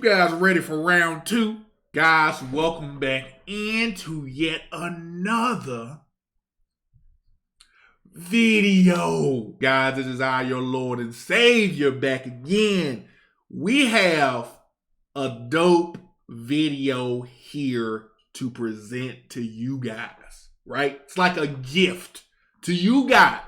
guys ready for round two? Guys, welcome back into yet another video. Guys, this is your Lord and Savior back again. We have a dope video here to present to you guys, right? It's like a gift to you guys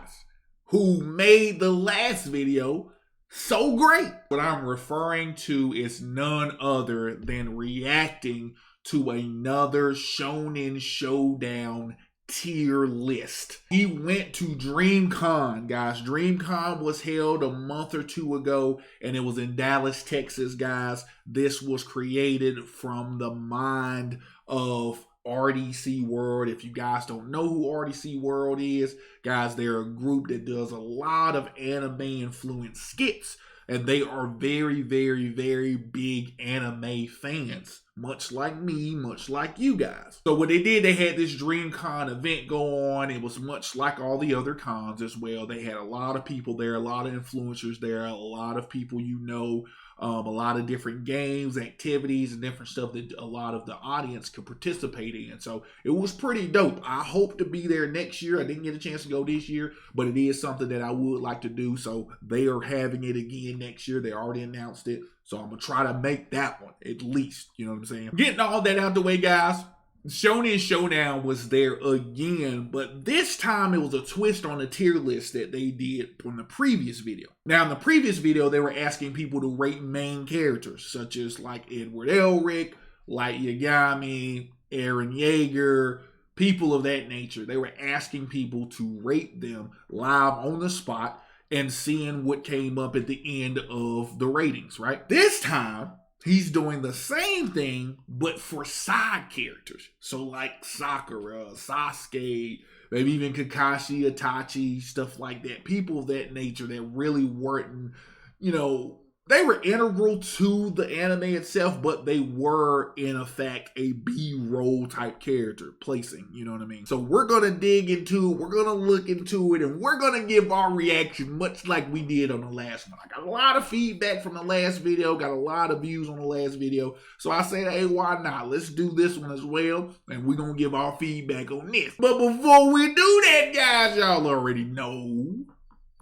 who made the last video so great. What I'm referring to is none other than reacting to another Shonen Showdown tier list. He went to DreamCon, guys. DreamCon was held a month or two ago, and it was in Dallas, Texas, guys. This was created from the mind of RDC World. If you guys don't know who RDC World is, guys, they're a group that does a lot of anime influenced skits, and they are very, very, very big anime fans, much like me, much like you guys. So what they did, they had this DreamCon event go on. It was much like all the other cons as well. They had a lot of people there, a lot of influencers there, a lot of people you know, a lot of different games, activities, and different stuff that a lot of the audience could participate in. So it was pretty dope. I hope to be there next year. I didn't get a chance to go this year, but it is something that I would like to do. So they are having it again next year. They already announced it. So I'm going to try to make that one at least. You know what I'm saying? Getting all that out the way, guys. Shonen Showdown was there again, but this time it was a twist on the tier list that they did from the previous video. Now, in the previous video, they were asking people to rate main characters, such as like Edward Elric, Light Yagami, Eren Yeager, people of that nature. They were asking people to rate them live on the spot and seeing what came up at the end of the ratings, right? This time, he's doing the same thing, but for side characters. So like Sakura, Sasuke, maybe even Kakashi, Itachi, stuff like that. People of that nature that really weren't, you know, they were integral to the anime itself, but they were, in effect, a B-roll type character placing, you know what I mean? So we're going to dig into it, we're going to look into it, and we're going to give our reaction much like we did on the last one. I got a lot of feedback from the last video, got a lot of views on the last video, so I said, hey, why not? Let's do this one as well, and we're going to give our feedback on this. But before we do that, guys, y'all already know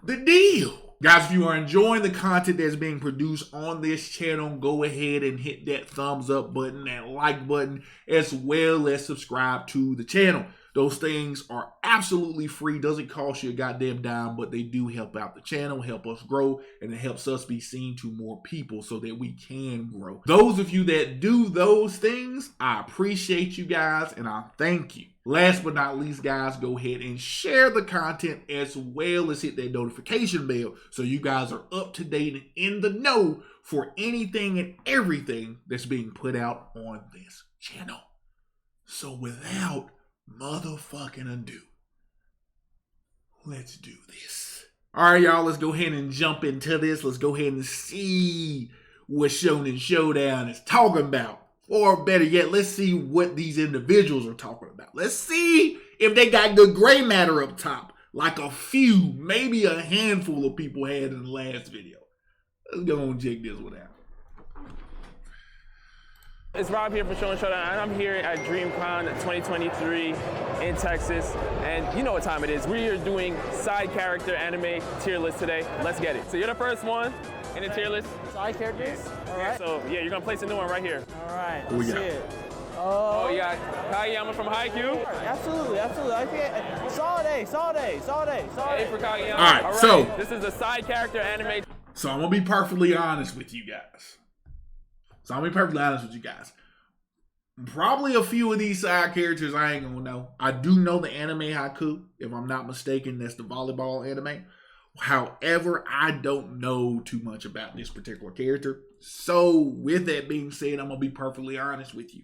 the deal. Guys, if you are enjoying the content that's being produced on this channel, go ahead and hit that thumbs up button, that like button, as well as subscribe to the channel. Those things are absolutely free, doesn't cost you a goddamn dime, but they do help out the channel, help us grow, and it helps us be seen to more people so that we can grow. Those of you that do those things, I appreciate you guys, and I thank you. Last but not least, guys, go ahead and share the content as well as hit that notification bell so you guys are up to date and in the know for anything and everything that's being put out on this channel. So without motherfucking ado, let's do this. All right, y'all, let's go ahead and jump into this. Let's go ahead and see what Shonen Showdown is talking about. Or better yet, let's see what these individuals are talking about. Let's see if they got good gray matter up top, like a few, maybe a handful of people had in the last video. Let's go and check this one out. It's Rob here for Shonen Showdown, and I'm here at DreamCon 2023 in Texas. And you know what time it is. We are doing side character anime tier list today. Let's get it. So you're the first one in the tier list. Side characters? All right. So yeah, you're gonna place a new one right here. All right. Who we got? Oh, you got Kageyama from Haikyuu. Absolutely, absolutely. I can't. Solid A. A for Kageyama. All right, so this is a side character anime. So I'm gonna be perfectly honest with you guys. Probably a few of these side characters I ain't gonna know. I do know the anime Haikyuu, if I'm not mistaken. That's the volleyball anime. However, I don't know too much about this particular character. So with that being said, I'm gonna be perfectly honest with you.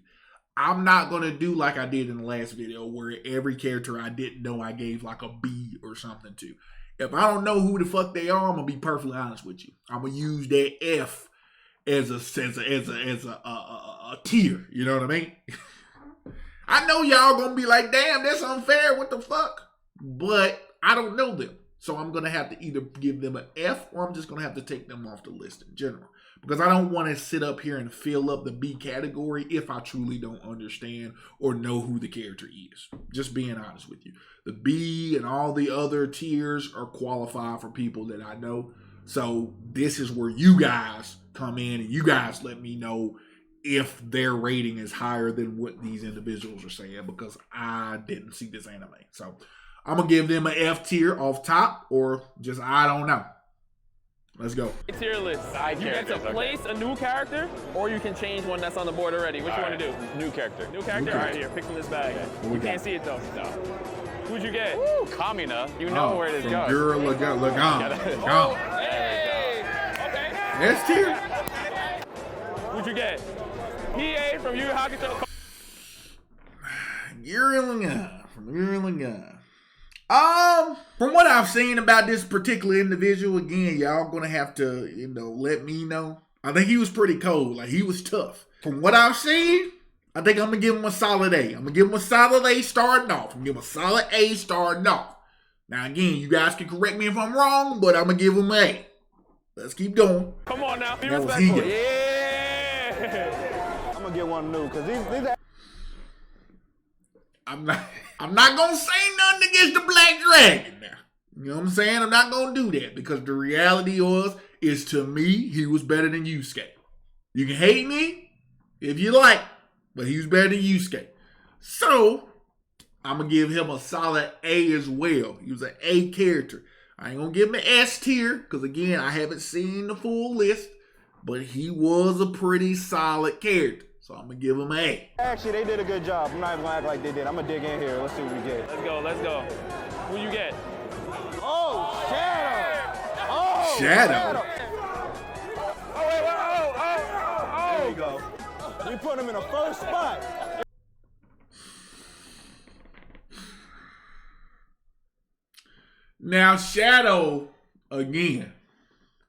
I'm not gonna do like I did in the last video where every character I didn't know I gave like a B or something to. If I don't know who the fuck they are, I'm gonna be perfectly honest with you. I'm gonna use that F as a tier. You know what I mean? I know y'all gonna be like, damn, that's unfair. What the fuck? But I don't know them. So I'm going to have to either give them an F or I'm just going to have to take them off the list in general. because I don't want to sit up here and fill up the B category if I truly don't understand or know who the character is. Just being honest with you. The B and all the other tiers are qualified for people that I know. So this is where you guys come in and you guys let me know if their rating is higher than what these individuals are saying, because I didn't see this anime. So I'm going to give them an F tier off top, or just I don't know. Let's go. Tier list. You get to place a new character, or you can change one that's on the board already. What you want to do? New character. New character? All right, here, pick from this bag. You can't see it though. No. Who'd you get? Woo, Kamina. You know where it is going. Girl, look on. Hey! Okay. S tier? Who'd you get? PA from Yu Yu Hakusho. From what I've seen about this particular individual, again, y'all gonna have to, let me know. I think he was pretty cold. Like, he was tough. From what I've seen, I think I'm gonna give him a solid A. I'm gonna give him a solid A starting off. Now, again, you guys can correct me if I'm wrong, but I'm gonna give him an A. Let's keep going. Come on now, be That was respectful. Higa. Yeah. I'm gonna get one new because these I'm not gonna say nothing against the Black Dragon now. You know what I'm saying? I'm not gonna do that, because the reality is to me, he was better than Yusuke. You can hate me if you like, but he was better than Yusuke. So I'm gonna give him a solid A as well. He was an A character. I ain't gonna give him an S tier, because again, I haven't seen the full list, but he was a pretty solid character. So I'm gonna give him an A. actually they did a good job. I'm not even gonna act like they did. I'm gonna dig in here. Let's see what we get. Let's go. Who you get? Oh, Shadow! Oh, Shadow. Oh, wait, There you go. We put him in the first spot. Now, Shadow, again,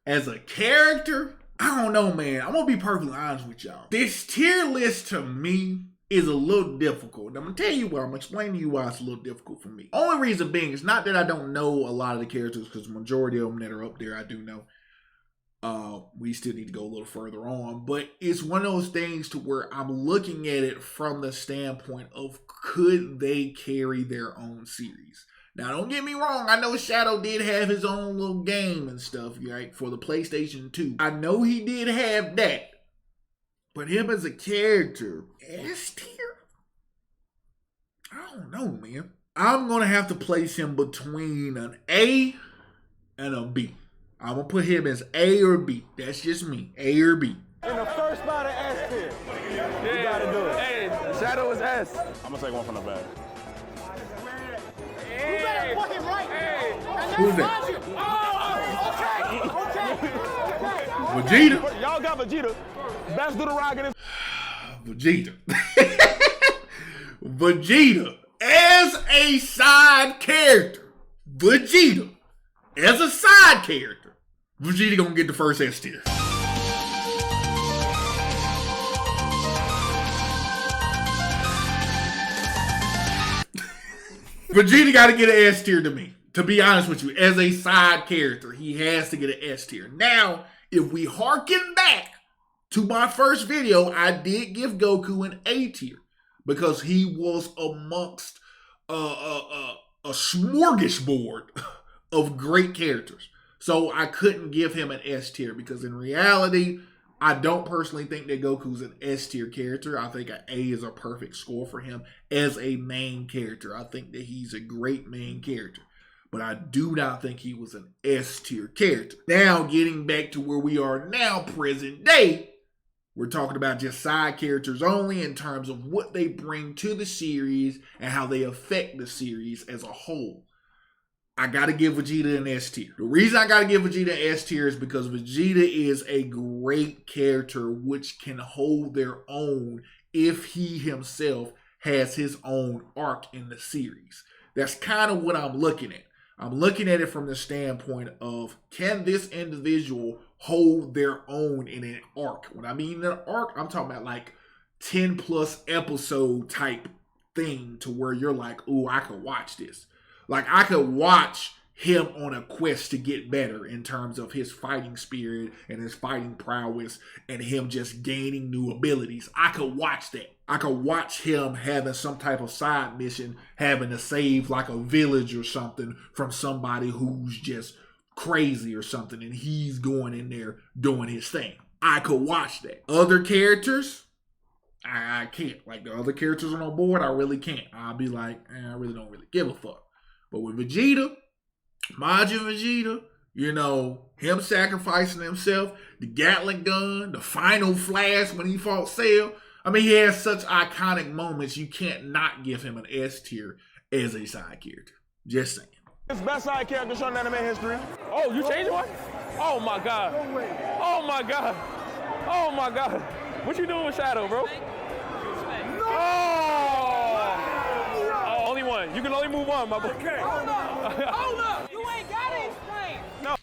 as a character, I don't know, man. I'm going to be perfectly honest with y'all. This tier list to me is a little difficult. And I'm going to tell you why. I'm going to explain to you why it's a little difficult for me. Only reason being, it's not that I don't know a lot of the characters, because the majority of them that are up there, I do know. We still need to go a little further on. But it's one of those things to where I'm looking at it from the standpoint of, could they carry their own series? Now, don't get me wrong. I know Shadow did have his own little game and stuff, right, for the PlayStation 2. I know he did have that. But him as a character, S tier? I don't know, man. I'm going to have to place him between an A and a B. I'm going to put him as A or B. That's just me. A or B. In the first spot of S tier. Yeah. You gotta do it. Hey, Shadow is S. I'm gonna take one from the bag. Hey. Fucking right. Hey. Who's that? Okay. Vegeta. Y'all got Vegeta. Best do the rock in his. Vegeta. Vegeta as a side character. Vegeta as a side character. Vegeta gonna get the first S tier. Vegeta got to get an S tier to me. To be honest with you, as a side character, he has to get an S tier. Now, if we harken back to my first video, I did give Goku an A tier because he was amongst a smorgasbord of great characters. So I couldn't give him an S tier because in reality, I don't personally think that Goku's an S tier character. I think an A is a perfect score for him as a main character. I think that he's a great main character. But I do not think he was an S tier character. Now, getting back to where we are now, present day, we're talking about just side characters only in terms of what they bring to the series and how they affect the series as a whole. I gotta give Vegeta an S tier. The reason I gotta give Vegeta an S tier is because Vegeta is a great character which can hold their own if he himself has his own arc in the series. That's kind of what I'm looking at. I'm looking at it from the standpoint of, can this individual hold their own in an arc? When I mean an arc, I'm talking about like 10 plus episode type thing to where you're like, ooh, I could watch this. Like, I could watch him on a quest to get better in terms of his fighting spirit and his fighting prowess and him just gaining new abilities. I could watch that. I could watch him having some type of side mission, having to save like a village or something from somebody who's just crazy or something, and he's going in there doing his thing. I could watch that. Other characters, I can't. Like the other characters on the board, I really can't. I'll be like, I really don't really give a fuck. But with Vegeta, Majin Vegeta, you know, him sacrificing himself, the Gatling gun, the final flash when he fought Cell. I mean, he has such iconic moments, you can't not give him an S tier as a side character. Just saying. It's best side character shown in anime history. Oh, you changed one? Oh my God. Oh my God. Oh my God. What you doing with Shadow, bro? Oh, only one. You can only move one, my boy. Hold up. You ain't got to explain. No.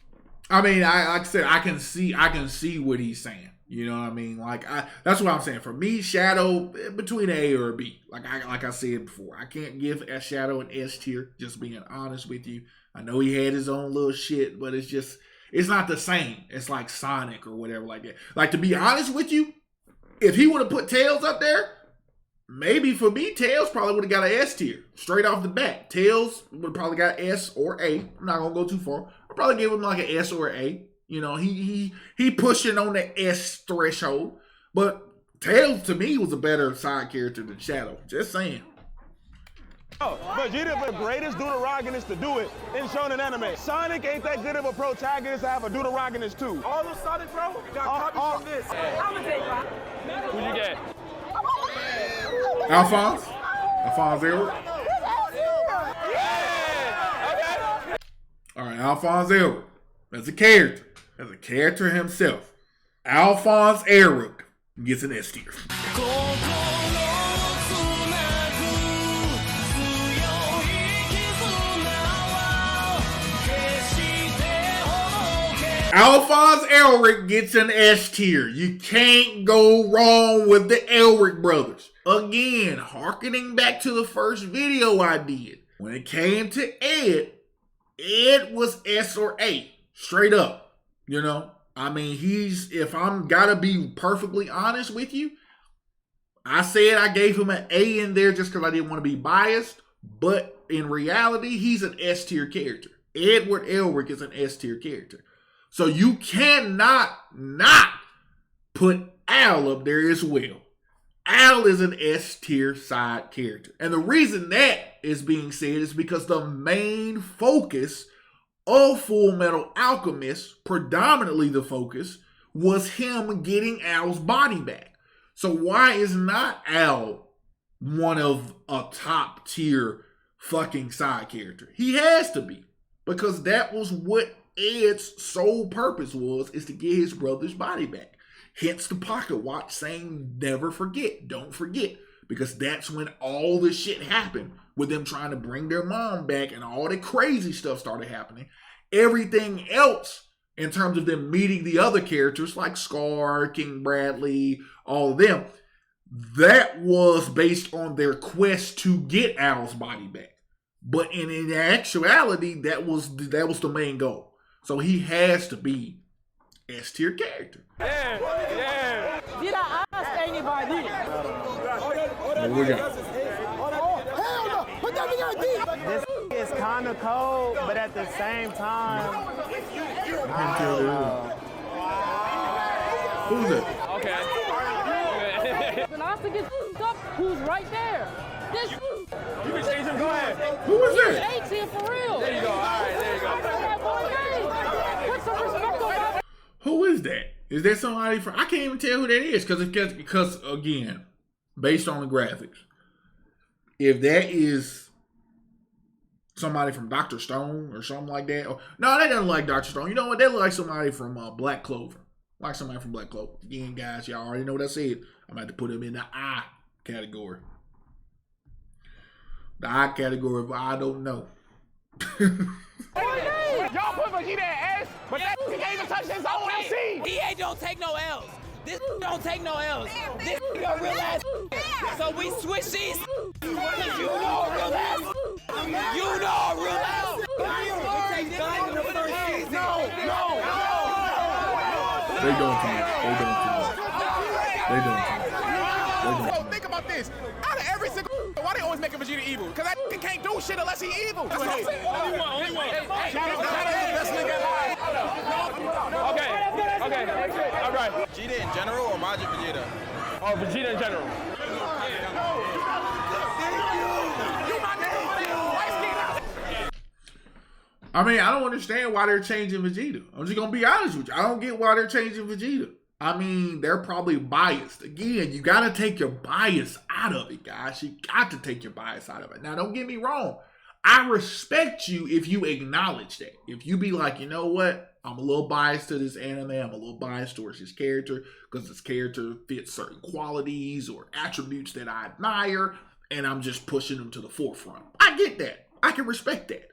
I mean, like I said, I can see what he's saying. You know what I mean? Like that's what I'm saying. For me, Shadow between A or a B. Like I said before, I can't give a Shadow an S tier. Just being honest with you. I know he had his own little shit, but it's not the same. It's like Sonic or whatever like that. Like, to be honest with you, if he would have put Tails up there, maybe for me, Tails probably would have got an S tier straight off the bat. Tails would have probably got S or A. I'm not gonna go too far. I'll probably give him like an S or an A. You know, he pushing on the S threshold. But Tails, to me, was a better side character than Shadow. Just saying. Oh, Vegeta the greatest deuteragonist to do it in shonen anime. Sonic ain't that good of a protagonist to have a deuteragonist too. All those Sonic, bro, got copies from this. I'm going to take one. Who'd you get? Alphonse Edward. Yeah! Okay. All right, Alphonse Edward. As a character himself, Alphonse Edward gets an S tier. Alphonse Elric gets an S tier. You can't go wrong with the Elric brothers. Again, hearkening back to the first video I did. When it came to Ed was S or A. Straight up. You know? I mean, if I'm gotta be perfectly honest with you, I said I gave him an A in there just because I didn't want to be biased. But in reality, he's an S tier character. Edward Elric is an S tier character. So you cannot not put Al up there as well. Al is an S tier side character. And the reason that is being said is because the main focus of Full Metal Alchemist, predominantly the focus, was him getting Al's body back. So why is not Al one of a top tier fucking side character? He has to be. Because that was what Ed's sole purpose is to get his brother's body back. Hence the pocket watch saying never forget, don't forget. Because that's when all the shit happened with them trying to bring their mom back and all the crazy stuff started happening. Everything else in terms of them meeting the other characters like Scar, King Bradley, all of them, that was based on their quest to get Al's body back. But in actuality, that was the main goal. So he has to be S tier character. Yeah. Did I ask anybody? What we got? Hell no! Put that nigga on D! This is kind of cold, but at the same time, Who's it? Okay. When Asta gets up, who's right there? This You can change him. Go ahead. Who is that? 18 for real. There you go. All right. There you go. Put some respect on that. Who is that? Is that somebody from? I can't even tell who that is because again, based on the graphics, if that is somebody from Dr. Stone or something like that, no, they doesn't like Dr. Stone. You know what? They look like somebody from Black Clover. Like somebody from Black Clover. Again, guys, y'all already know what I said. I'm about to put him in the I category. The I category of I don't know. Y'all put Vegeta at S, but that can't even touch his own MC. EA don't take no L's. This don't take no L's. This a real ass. So we switch these. Cause you know a real ass. You know a real ass. They doing too much. They doing too much. They doing too much. So think about this. Out of every single, why they always making Vegeta evil? Because that can't do shit unless he evil. That's what I'm saying. Only one. Okay. All right. Vegeta in general or Majin Vegeta? Oh, Vegeta in general. I mean, I don't understand why they're changing Vegeta. I'm just gonna be honest with you. I don't get why they're changing Vegeta. I mean, they're probably biased. Again, you gotta take your bias out of it, guys. You got to take your bias out of it. Now, don't get me wrong. I respect you if you acknowledge that. If you be like, you know what? I'm a little biased to this anime. I'm a little biased towards this character because this character fits certain qualities or attributes that I admire, and I'm just pushing them to the forefront. I get that. I can respect that.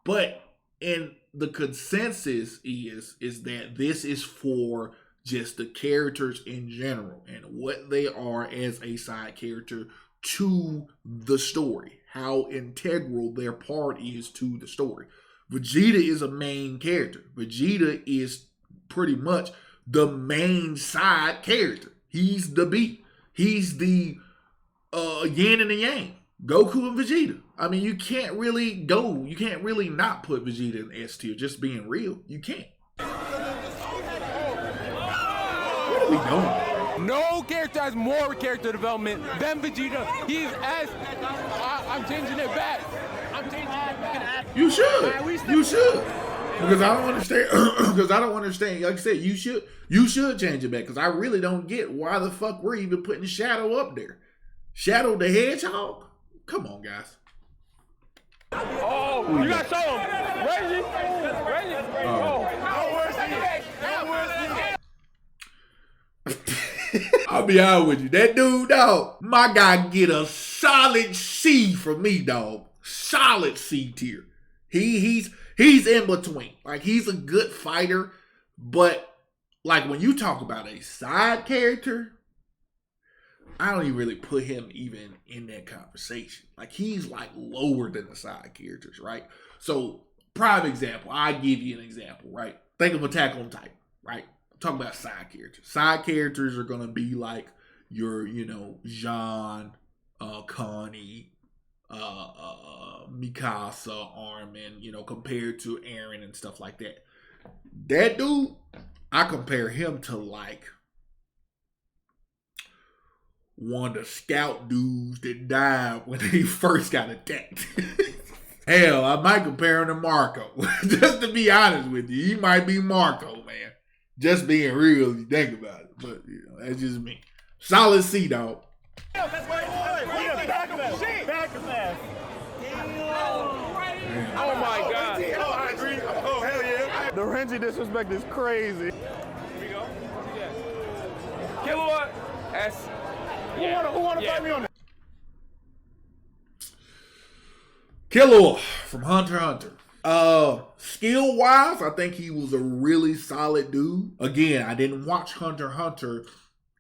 But and the consensus is that this is for just the characters in general and what they are as a side character to the story, how integral their part is to the story. Vegeta is a main character. Vegeta is pretty much the main side character. He's the beat. He's the yin and the yang. Goku and Vegeta. I mean, you can't really not put Vegeta in S tier, just being real. You can't. What are we doing? No character has more character development than Vegeta. He's as I'm changing it back. You should. Because I don't understand. Like I said, you should change it back. Because I really don't get why the fuck we're even putting Shadow up there. Shadow the Hedgehog? Come on, guys. Oh, you gotta show him. Reggie. I'll be honest with you. That dude, dog, my guy get a solid C from me, dog. Solid C tier. He's in between. Like, he's a good fighter, but like when you talk about a side character, I don't even really put him even in that conversation. Like, he's like lower than the side characters, right? So, prime example, I give you an example, right? Think of Attack on Titan, right? Talk about side characters. Side characters are gonna be like your, Jean, Connie, Mikasa, Armin, compared to Eren and stuff like that. That dude, I compare him to like one of the scout dudes that died when they first got attacked. Hell, I might compare him to Marco. Just to be honest with you, he might be Marco, man. Just being real, you think about it. But, that's just me. Solid C, dog. Back of that. Oh my God. Oh, I agree. Oh, hell yeah. The Renji disrespect is crazy. Here we go. Killua S. Who wanna fight me on that? Killua from Hunter x Hunter. Skill wise, I think he was a really solid dude. Again, I didn't watch Hunter x Hunter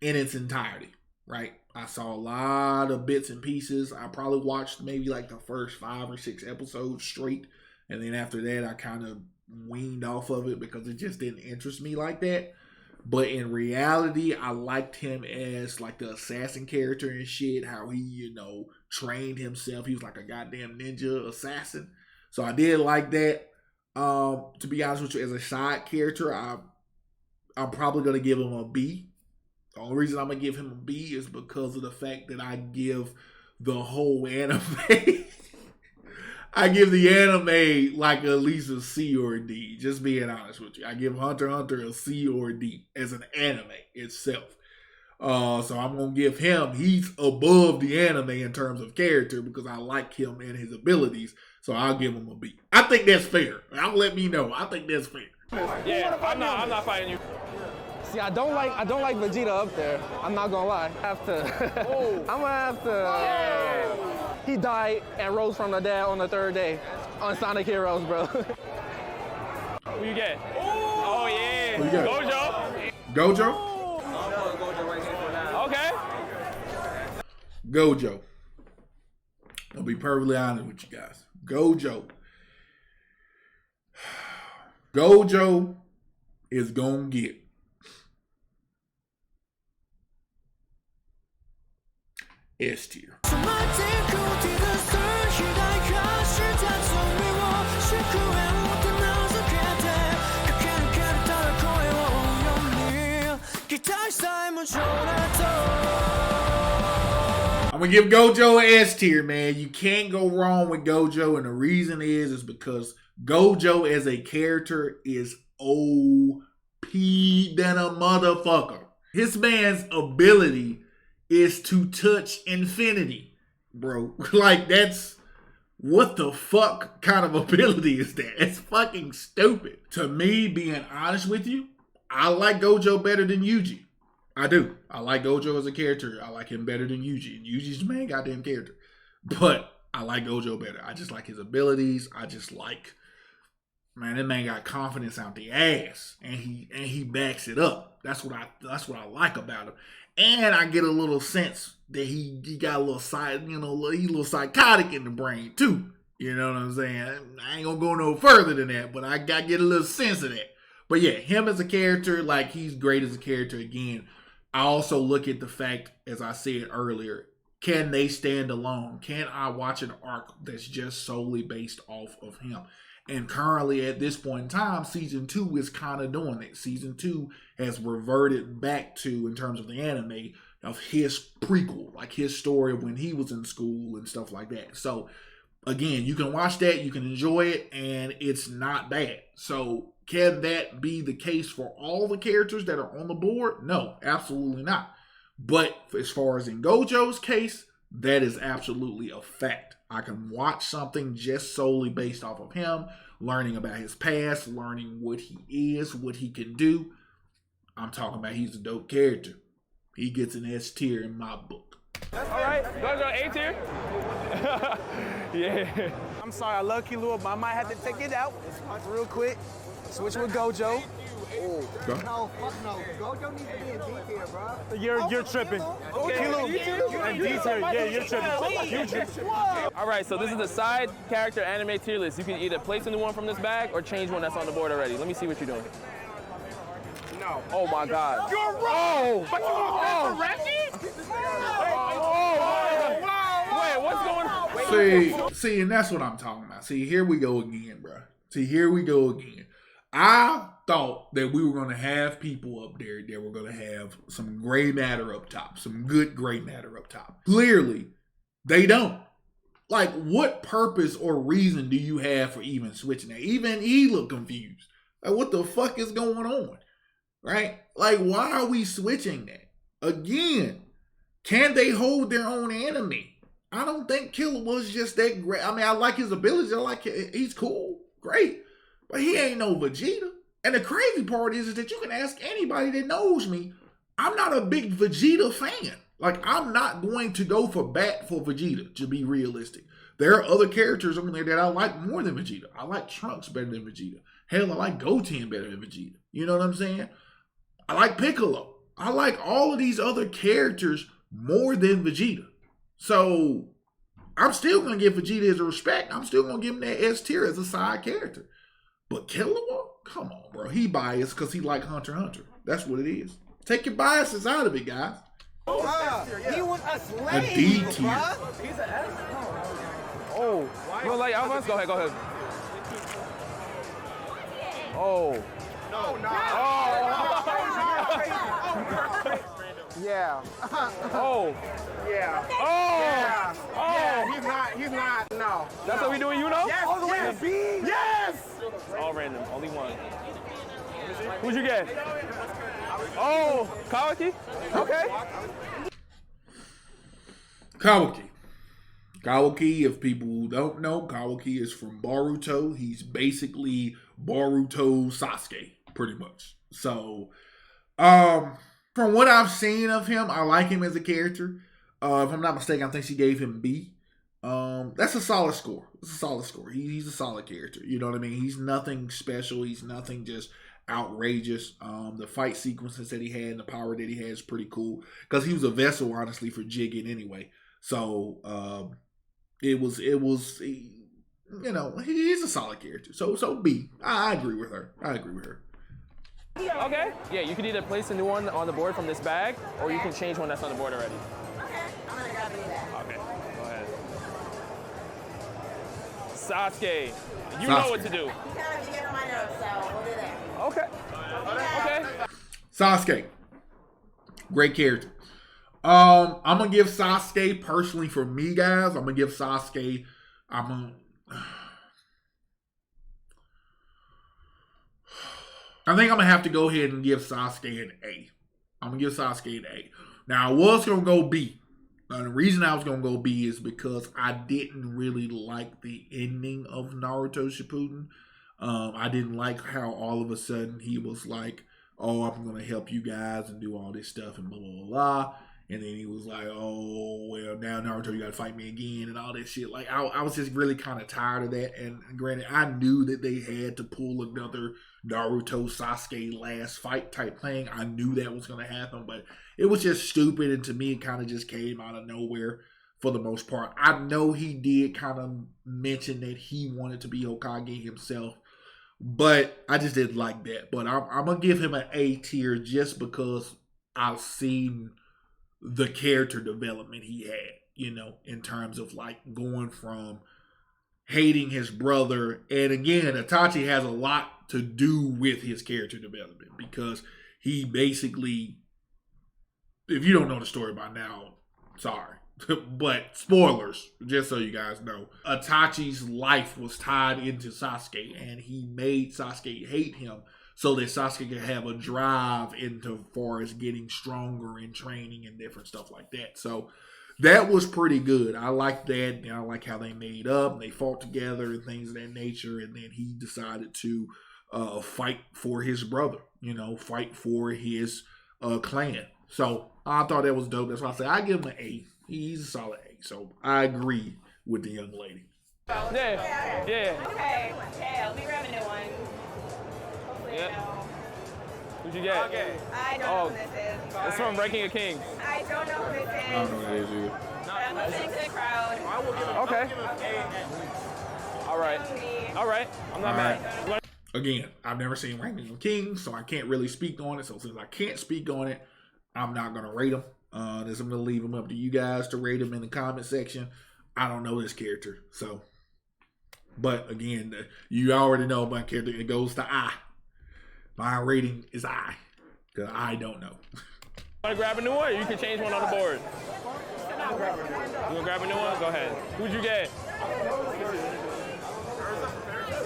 in its entirety, right? I saw a lot of bits and pieces. I probably watched maybe like the first 5 or 6 episodes straight. And then after that, I kind of weaned off of it because it just didn't interest me like that. But in reality, I liked him as like the assassin character and shit. How he, trained himself. He was like a goddamn ninja assassin. So I did like that. To be honest with you, as a side character, I'm probably going to give him a B. The only reason I'm going to give him a B is because of the fact that I give the whole anime. I give the anime like at least a C or a D. Just being honest with you. I give Hunter x Hunter a C or a D as an anime itself. So I'm going to give him, he's above the anime in terms of character because I like him and his abilities. So I'll give him a B. I think that's fair. I'll let me know. I think that's fair. Yeah, I'm not fighting you. See, I don't like Vegeta up there. I'm not gonna lie. I'm gonna have to. He died and rose from the dead on the 3rd day on Sonic Heroes, bro. Who you get? Oh yeah. Who you got? Gojo. Gojo? Okay. Gojo. I'll be perfectly honest with you guys. Gojo is gonna get S tier. I'm gonna give Gojo an S tier, man. You can't go wrong with Gojo, and the reason is because Gojo as a character is OP than a motherfucker. His man's ability is to touch infinity, bro. Like, that's, what the fuck kind of ability is that? It's fucking stupid. To me, being honest with you, I like Gojo better than Yuji. I do. I like Gojo as a character. I like him better than Yuji. Yuji's the main goddamn character. But I like Gojo better. I just like his abilities. I just like, man, that man got confidence out the ass. And he backs it up. That's what I like about him. And I get a little sense that he got a little side, he's a little psychotic in the brain too. You know what I'm saying? I ain't gonna go no further than that, but I got to get a little sense of that. But yeah, him as a character, like, he's great as a character again. I also look at the fact, as I said earlier, can they stand alone? Can I watch an arc that's just solely based off of him? And currently, at this point in time, Season 2 is kind of doing it. Season 2 has reverted back to, in terms of the anime, of his prequel, like his story of when he was in school and stuff like that. So, again, you can watch that, you can enjoy it, and it's not bad. So, can that be the case for all the characters that are on the board? No, absolutely not. But as far as in Gojo's case, that is absolutely a fact. I can watch something just solely based off of him, learning about his past, learning what he is, what he can do. I'm talking about he's a dope character. He gets an S tier in my book. All right, Gojo, A tier? Yeah. I'm sorry, I love Killua, but I might have to take it out real quick. Switch with Gojo. No, fuck no. Gojo needs to be in D tier, bro. You're tripping. Killua, and D tier, yeah, you're tripping. You're tripping. All right, so this is the side character anime tier list. You can either place a new one from this bag or change one that's on the board already. Let me see what you're doing. No. Oh my God. You're wrong. But you Oh. Wait, what's going on? See, and that's what I'm talking about. See, here we go again, bro. See, here we go again. I thought that we were going to have people up there that were going to have some gray matter up top, some good gray matter up top. Clearly, they don't. Like, what purpose or reason do you have for even switching that? Even he looked confused. Like, what the fuck is going on? Right? Like, why are we switching that? Again, can they hold their own anime? I don't think Killer was just that great. I mean, I like his abilities. I like it. He's cool. Great. But he ain't no Vegeta. And the crazy part is that you can ask anybody that knows me. I'm not a big Vegeta fan. Like, I'm not going to go for bat for Vegeta, to be realistic. There are other characters on there that I like more than Vegeta. I like Trunks better than Vegeta. Hell, I like Goten better than Vegeta. You know what I'm saying? I like Piccolo. I like all of these other characters more than Vegeta. So, I'm still going to give Vegeta his respect. I'm still going to give him that S tier as a side character. But Killua? Come on, bro. He biased because he like Hunter x Hunter. That's what it is. Take your biases out of it, guys. He was a slave, A D tier. He's an S. Oh, well, like, Alphonse, go ahead. Oh. No. Yeah. Oh. Yeah. Oh. Yeah. Oh. He's not. No. That's what we doing, you know? Yes. All the way to B. Yes. All random, only one. Who'd you get? Oh, Kawaki? Okay. Kawaki, if people don't know, Kawaki is from Boruto. He's basically Boruto Sasuke, pretty much. So, from what I've seen of him, I like him as a character. If I'm not mistaken, I think she gave him B. That's a solid score. It's a solid score. He's a solid character. You know what I mean? He's nothing special. He's nothing just outrageous. The fight sequences that he had and the power that he had is pretty cool. Because he was a vessel, honestly, for Jigen anyway. So, it was, you know, he's a solid character. So B. I agree with her. Okay. Yeah, you can either place a new one on the board from this bag, or you can change one that's on the board already. Sasuke. You know what to do. You kind of get on my nerves, so we'll do that. Okay. Okay. Sasuke. Great character. I'm gonna give Sasuke personally for me, guys. I'm gonna give Sasuke. I think I'm gonna have to go ahead and give Sasuke an A. I'm gonna give Sasuke an A. Now I was gonna go B. The reason I was gonna go B is because I didn't really like the ending of Naruto Shippuden. I didn't like how all of a sudden he was like, "Oh, I'm gonna help you guys and do all this stuff and blah blah blah blah." And then he was like, "Oh, well, now Naruto, you gotta fight me again," and all that shit. Like, I was just really kind of tired of that. And granted, I knew that they had to pull another Naruto Sasuke last fight type thing. I knew that was going to happen, but it was just stupid. And to me, it kind of just came out of nowhere for the most part. I know he did kind of mention that he wanted to be Hokage himself, but I just didn't like that. But I'm going to give him an A tier just because I've seen the character development he had, you know, in terms of like going from hating his brother. And again, Itachi has a lot to do with his character development because he basically, if you don't know the story by now, sorry, but spoilers, just so you guys know, Itachi's life was tied into Sasuke and he made Sasuke hate him so that Sasuke could have a drive into far as getting stronger and training and different stuff like that. So that was pretty good. I like that. And I like how they made up and they fought together and things of that nature. And then he decided to fight for his brother, you know, fight for his clan. So I thought that was dope. That's why I said I give him an A. He's a solid A. So I agree with the young lady. Yeah. Yeah. Okay, yeah, we grab a new one. Yep. Who'd you get? Okay. I don't know who this is. It's from Ranking of Kings. I don't know who this is. I don't know what it is either. But I'm listening to the crowd. Okay. All right. All right. I'm not mad. Again, I've never seen Ranking of Kings, so I can't really speak on it. So since I can't speak on it, I'm not going to rate him. I'm going to leave him up to you guys to rate him in the comment section. I don't know this character, so. But again, you already know my character. It goes to I. My rating is I, because I don't know. Want to grab a new one? Or you can change one on the board. You want to grab a new one? Go ahead. Who'd you get?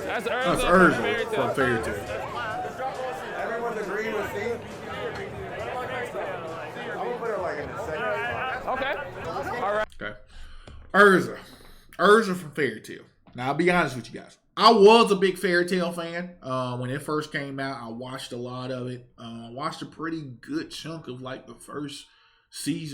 That's Urza from Fairy Tail. Everyone's agreeing with Steve. I'm gonna put her like in the second. Okay. All right. Okay. Urza from Fairy Tail. Now, I'll be honest with you guys. I was a big Fairy Tail fan. When it first came out, I watched a lot of it. Watched a pretty good chunk of like the first two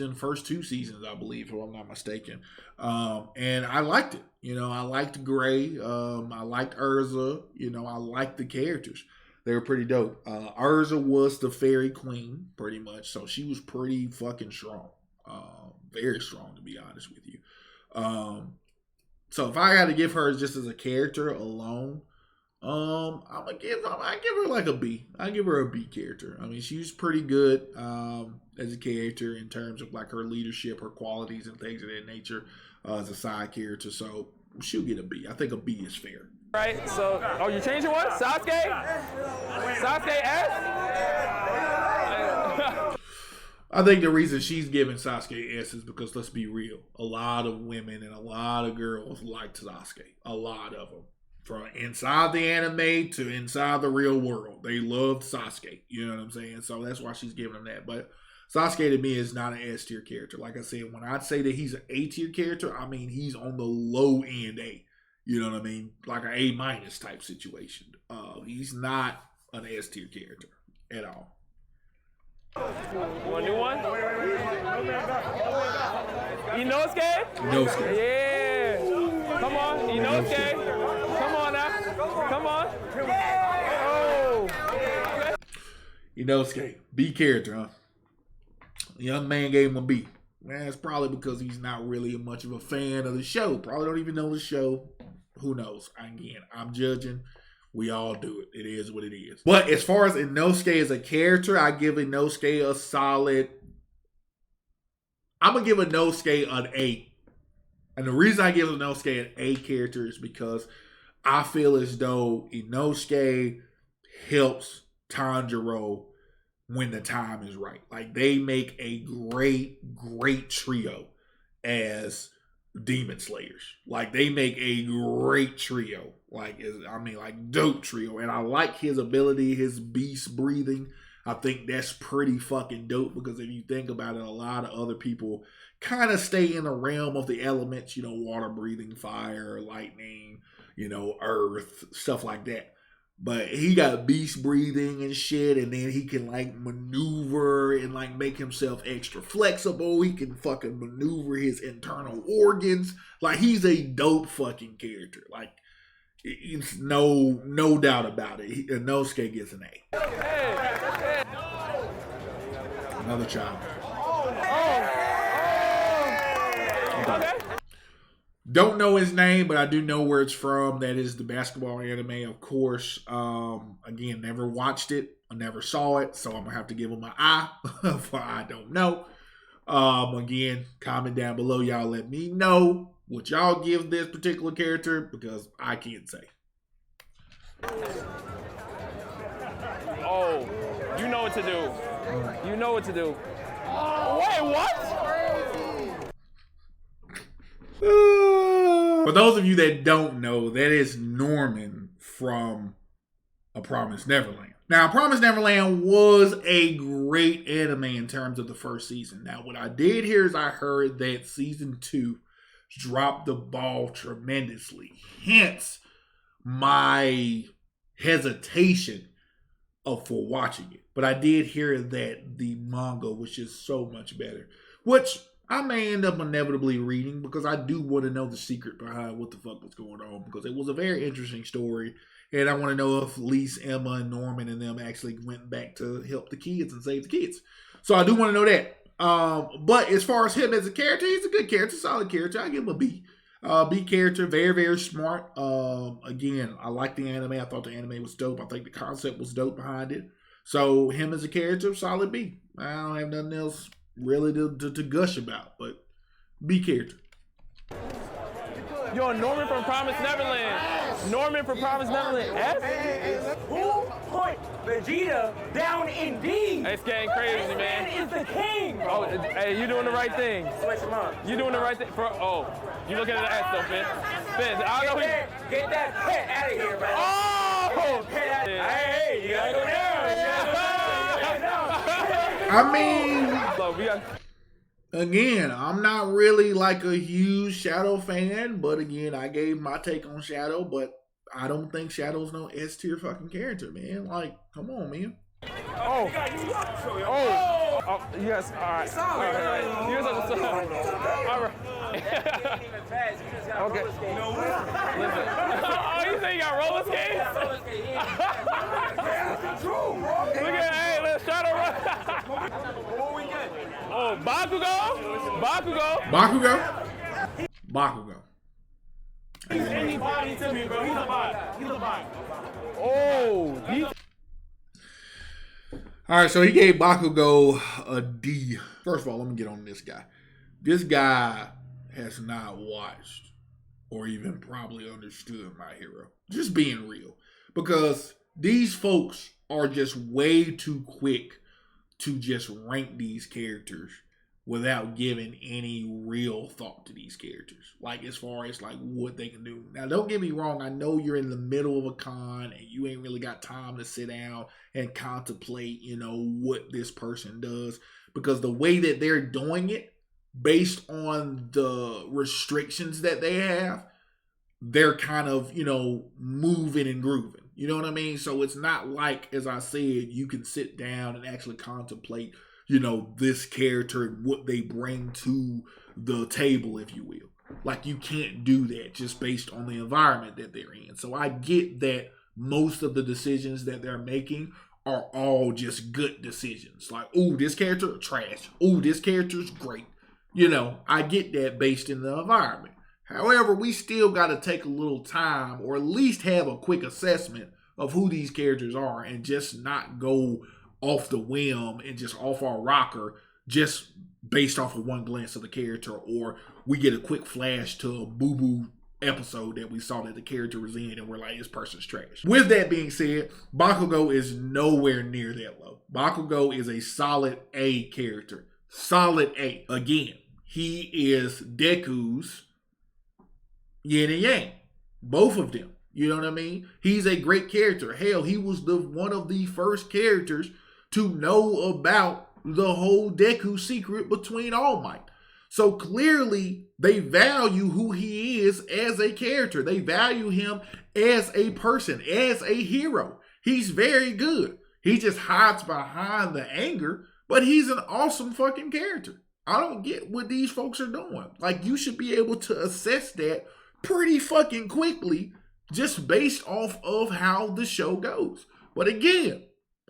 seasons, I believe, if I'm not mistaken. And I liked it. You know, I liked Gray. I liked Urza. You know, I liked the characters. They were pretty dope. Urza was the fairy queen, pretty much. So she was pretty fucking strong. Very strong, to be honest with you. So if I had to give her just as a character alone, I give her like a B. I give her a B character. I mean, she's pretty good as a character in terms of like her leadership, her qualities, and things of that nature as a side character. So she'll get a B. I think a B is fair. Right. So, oh, you changing one? Sasuke? Sasuke S? I think the reason she's giving Sasuke S is because, let's be real, a lot of women and a lot of girls like Sasuke. A lot of them. From inside the anime to inside the real world. They loved Sasuke. You know what I'm saying? So that's why she's giving him that. But Sasuke to me is not an S tier character. Like I said, when I say that he's an A tier character, I mean he's on the low end A. You know what I mean? Like an A minus type situation. He's not an S tier character at all. You want a new one? Inosuke? Inosuke. Yeah. Come on, Inosuke. Come on now. Come on. Oh. Inosuke. B character, huh? The young man gave him a B. Man, it's probably because he's not really much of a fan of the show. Probably don't even know the show. Who knows? Again, I'm judging. We all do it. It is what it is. But as far as Inosuke as a character, I give Inosuke a solid. I'm going to give Inosuke an 8. And the reason I give Inosuke an A character is because I feel as though Inosuke helps Tanjiro when the time is right. Like, they make a great trio as Demon Slayers. Like, they make a great trio. Like, dope trio. And I like his ability, his beast breathing. I think that's pretty fucking dope, because if you think about it, a lot of other people kind of stay in the realm of the elements, you know, water breathing, fire, lightning, you know, earth, stuff like that. But he got beast breathing and shit, and then he can like maneuver and like make himself extra flexible. He can fucking maneuver his internal organs. Like, he's a dope fucking character. Like, it's no doubt about it. Inosuke gets an A. Another child. Okay. Don't know his name, but I do know where it's from. That is the basketball anime, of course. Again, never watched it. I never saw it, so I'm going to have to give him an I for I don't know. Again, comment down below. Y'all let me know what y'all give this particular character, because I can't say. Oh, you know what to do. You know what to do. Wait, what? For those of you that don't know, that is Norman from A Promised Neverland. Now, A Promised Neverland was a great anime in terms of the first season. Now, what I did hear is I heard that season 2 dropped the ball tremendously. Hence, my hesitation for watching it. But I did hear that the manga was just so much better, which I may end up inevitably reading, because I do want to know the secret behind what the fuck was going on, because it was a very interesting story, and I want to know if Lise, Emma, and Norman and them actually went back to help the kids and save the kids. So I do want to know that. But as far as him as a character, he's a good character, solid character. I give him a B. B character, very, very smart. Again, I like the anime. I thought the anime was dope. I think the concept was dope behind it. So him as a character, solid B. I don't have nothing else really to gush about, but B character. Yo, Norman from Promised Neverland. Norman from Promised Neverland. F? Who put Vegeta down in D? It's getting crazy, man. Is the king, bro. Oh, hey, you doing the right thing. Switch him up. You doing the right thing. You looking at the S though, Finn. Finn, I don't know. Get that pet out of here, bro. Oh! Hey, you gotta go down. I mean, again, I'm not really like a huge Shadow fan, but again, I gave my take on Shadow, but I don't think Shadow's no S tier fucking character, man. Like, come on, man. Oh, yes, all right. Here's what's up. All right. Okay. Listen. Oh, you say you got roller skates? Look at, hey, let's try to run. Oh, Bakugo. He's anybody to me, bro. He's a body. Oh, all right, so he gave Bakugo a D. First of all, let me get on this guy. This guy has not watched or even probably understood My Hero. Just being real. Because these folks are just way too quick to just rank these characters without giving any real thought to these characters. Like, as far as like what they can do. Now, don't get me wrong. I know you're in the middle of a con and you ain't really got time to sit down and contemplate, you know, what this person does. Because the way that they're doing it, based on the restrictions that they have, they're kind of, you know, moving and grooving. You know what I mean? So it's not like, as I said, you can sit down and actually contemplate, you know, this character and what they bring to the table, if you will. Like, you can't do that just based on the environment that they're in. So I get that most of the decisions that they're making are all just good decisions. Like, ooh, this character trash. Ooh, this character's great. You know, I get that based in the environment. However, we still got to take a little time, or at least have a quick assessment of who these characters are, and just not go off the whim and just off our rocker just based off of one glance of the character, or we get a quick flash to a boo-boo episode that we saw that the character was in and we're like, this person's trash. With that being said, Bakugo is nowhere near that low. Bakugo is a solid A character. Solid A. Again, he is Deku's yin and yang. Both of them. You know what I mean? He's a great character. Hell, he was one of the first characters to know about the whole Deku secret between All Might. So clearly, they value who he is as a character. They value him as a person, as a hero. He's very good. He just hides behind the anger, but he's an awesome fucking character. I don't get what these folks are doing. Like, you should be able to assess that pretty fucking quickly just based off of how the show goes. But again,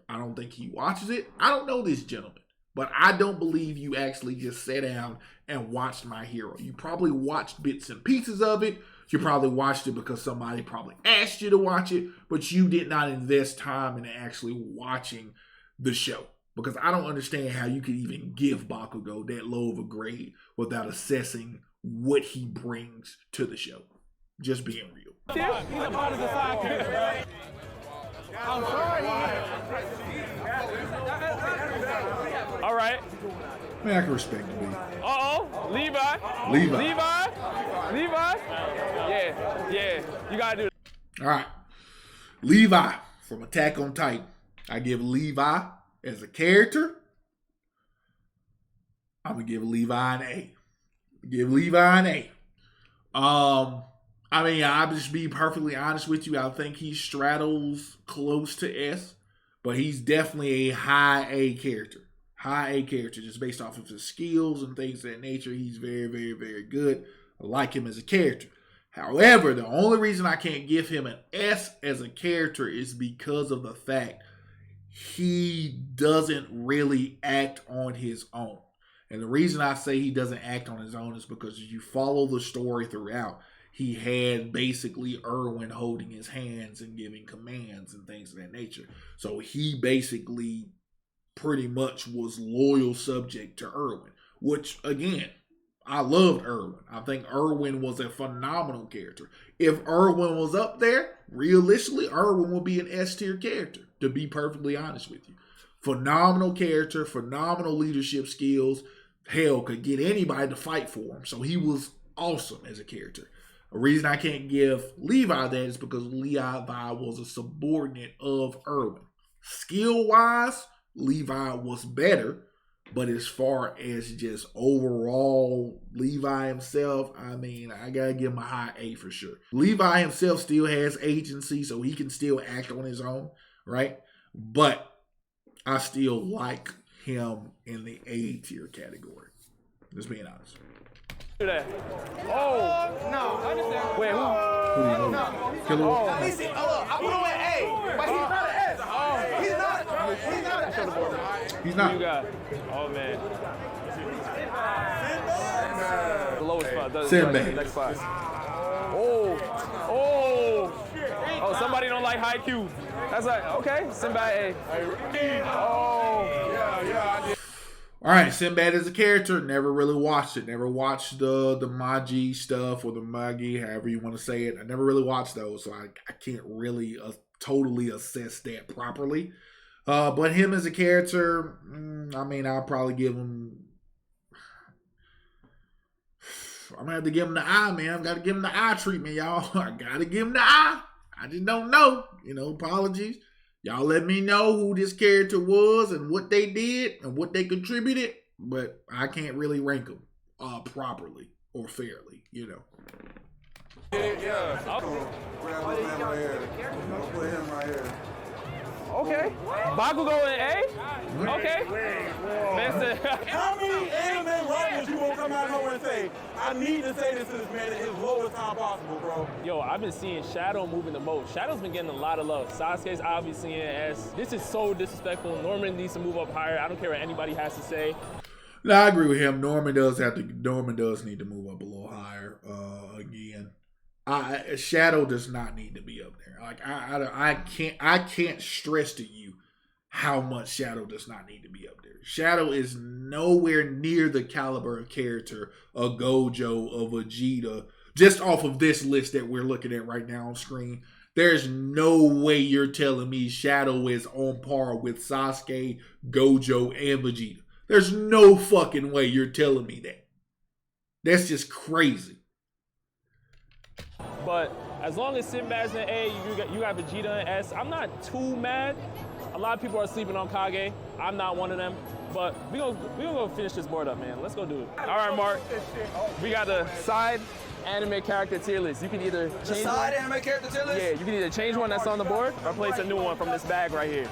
I don't think he watches it. I don't know this gentleman. But I don't believe you actually just sat down and watched My Hero. You probably watched bits and pieces of it. You probably watched it because somebody probably asked you to watch it, but you did not invest time in actually watching the show. Because I don't understand how you could even give Bakugo that low of a grade without assessing what he brings to the show. Just being real. He's a part of the side character. I'm sorry. All right. Man, I can respect the beat. Uh-oh. Levi. Yeah. You got to do it. All right. Levi from Attack on Titan. I give Levi as a character. I'm going to give Levi an A. Give Levi an A. I mean, I'll just be perfectly honest with you. I think he straddles close to S, but he's definitely a high A character. High A character, just based off of his skills and things of that nature. He's very, very, very good. I like him as a character. However, the only reason I can't give him an S as a character is because of the fact he doesn't really act on his own. And the reason I say he doesn't act on his own is because if you follow the story throughout, he had basically Erwin holding his hands and giving commands and things of that nature. So he basically pretty much was loyal subject to Erwin, which again, I loved Erwin. I think Erwin was a phenomenal character. If Erwin was up there, realistically, Erwin would be an S tier character, to be perfectly honest with you. Phenomenal character, phenomenal leadership skills. Hell, could get anybody to fight for him. So he was awesome as a character. The reason I can't give Levi that is because Levi was a subordinate of Erwin. Skill-wise, Levi was better, but as far as just overall Levi himself, I mean, I gotta give him a high A for sure. Levi himself still has agency, so he can still act on his own, right? But I still like him in the A tier category. Just being honest. Do that. Oh no! Wait, who? Who do you know? Killer? Listen, I put him at A, but he's not an S. He's not. He's Who not. you got? Oh man. The lowest spot. Sinbad. Next spot. Oh, somebody don't like high Q. That's like, okay, Sinbad A. Oh. All right, Sinbad as a character, never really watched it. Never watched the Magi stuff or the Magi, however you want to say it. I never really watched those, so I can't really totally assess that properly. But him as a character, I mean, I'll probably give him... I'm going to have to give him the eye, man. I've got to give him the eye treatment, y'all. I got to give him the eye. I just don't know. Apologies. Y'all let me know who this character was and what they did and what they contributed, but I can't really rank them properly or fairly, Yeah. Yeah. Put him right here. Okay. Bakugo in A? Okay. How many anime writers you gonna come out of nowhere and say, I need to say this to this man at his lowest time possible, bro? Yo, I've been seeing Shadow moving the most. Shadow's been getting a lot of love. Sasuke's obviously in S. This is so disrespectful. Norman needs to move up higher. I don't care what anybody has to say. No, I agree with him. Norman does need to move up a little higher. Again, Shadow does not need to be up there. Like I can't stress to you how much Shadow does not need to be up there. Shadow is nowhere near the caliber of character of Gojo, of Vegeta, just off of this list that we're looking at right now on screen. There's no way you're telling me Shadow is on par with Sasuke, Gojo, and Vegeta. There's no fucking way you're telling me that. That's just crazy. But as long as Sinbad's in A, you got Vegeta in S, I'm not too mad. A lot of people are sleeping on Kage. I'm not one of them. But we gonna go finish this board up, man. Let's go do it. All right, Mark. We got the side anime character tier list. You can either change anime character tier list? Yeah, you can either change one that's on the board or place a new one from this bag right here.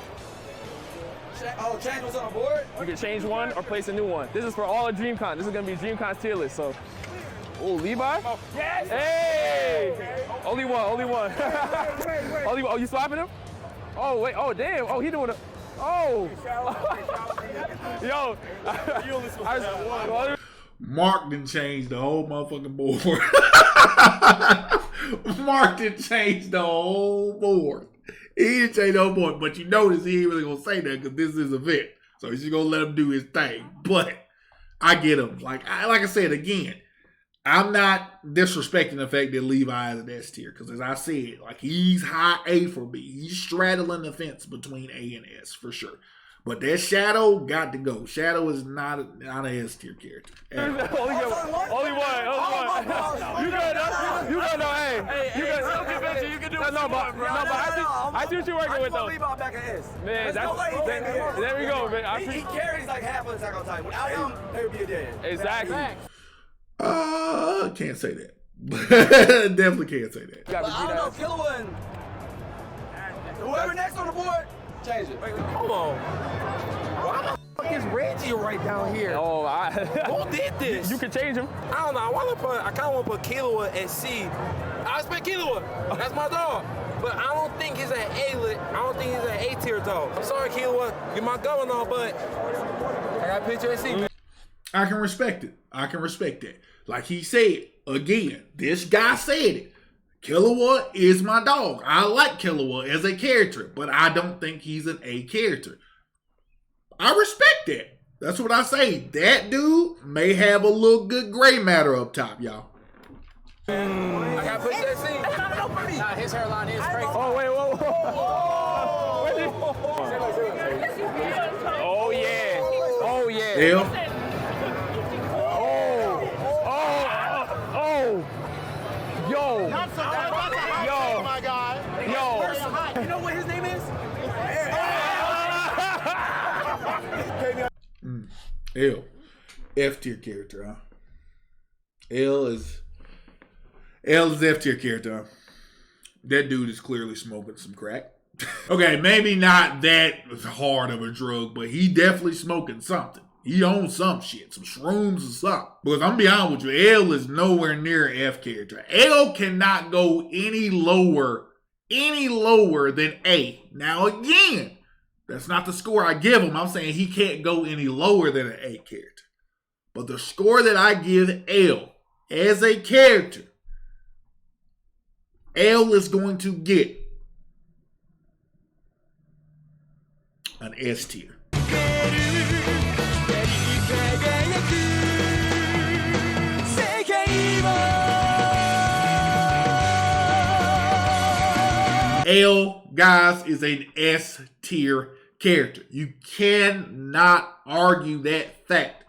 Change what's on the board? You can change one or place a new one. This is for all of DreamCon. This is gonna be DreamCon's tier list. So, oh, Levi? Yes. Hey! Only one. Only one. Oh, you swapping him? Oh wait. Oh damn. Oh, he doing it. Oh. Yo. Mark done changed the whole motherfucking board. Mark done changed the whole board. He didn't change the whole board, but you notice he ain't really gonna say that because this is a vet. So he's just gonna let him do his thing. But I get him. Like I said again, I'm not disrespecting the fact that Levi is an S tier, because as I said, like he's high A for me. He's straddling the fence between A and S for sure. But that Shadow got to go. Shadow is not an S tier character. Only one. You gotta know. Hey, you can do what you want, bro. I see what you're working with though. Levi back at S. Man, there we go, man. He carries like half of the Attack on Titan. Without him, they would be a dead. Exactly. Can't say that. Definitely can't say that. But I don't know, Killua and whoever next on the board, change it. Wait, hold on. Why the fuck is Reggie right down here? Oh, Who did this? You can change him. I don't know. I kind of want to put Killua at C. I expect Killua. That's my dog. But I don't think he's an A-lit. I don't think he's an A-tier dog. I'm sorry, Killua. You're my governor, but I got a picture at C. I can respect it. I can respect that. Like he said, again, this guy said it. Killua is my dog. I like Killua as a character, but I don't think he's an A character. I respect that. That's what I say. That dude may have a little good gray matter up top, y'all. I got put that scene. Nah, his hairline is crazy. Oh, wait, whoa. Oh, yeah. Oh, yeah. L. Yo. Yo, my guy. Yo. You know what his name is? L. F tier character, huh? L is F tier character, huh? That dude is clearly smoking some crack. Okay, maybe not that hard of a drug, but he definitely smoking something. He owns some shit, some shrooms or something. Because I'm gonna be honest with you, L is nowhere near an F character. L cannot go any lower than A. Now again, that's not the score I give him. I'm saying he can't go any lower than an A character. But the score that I give L as a character, L is going to get an S tier. L, guys, is an S tier character. You cannot argue that fact.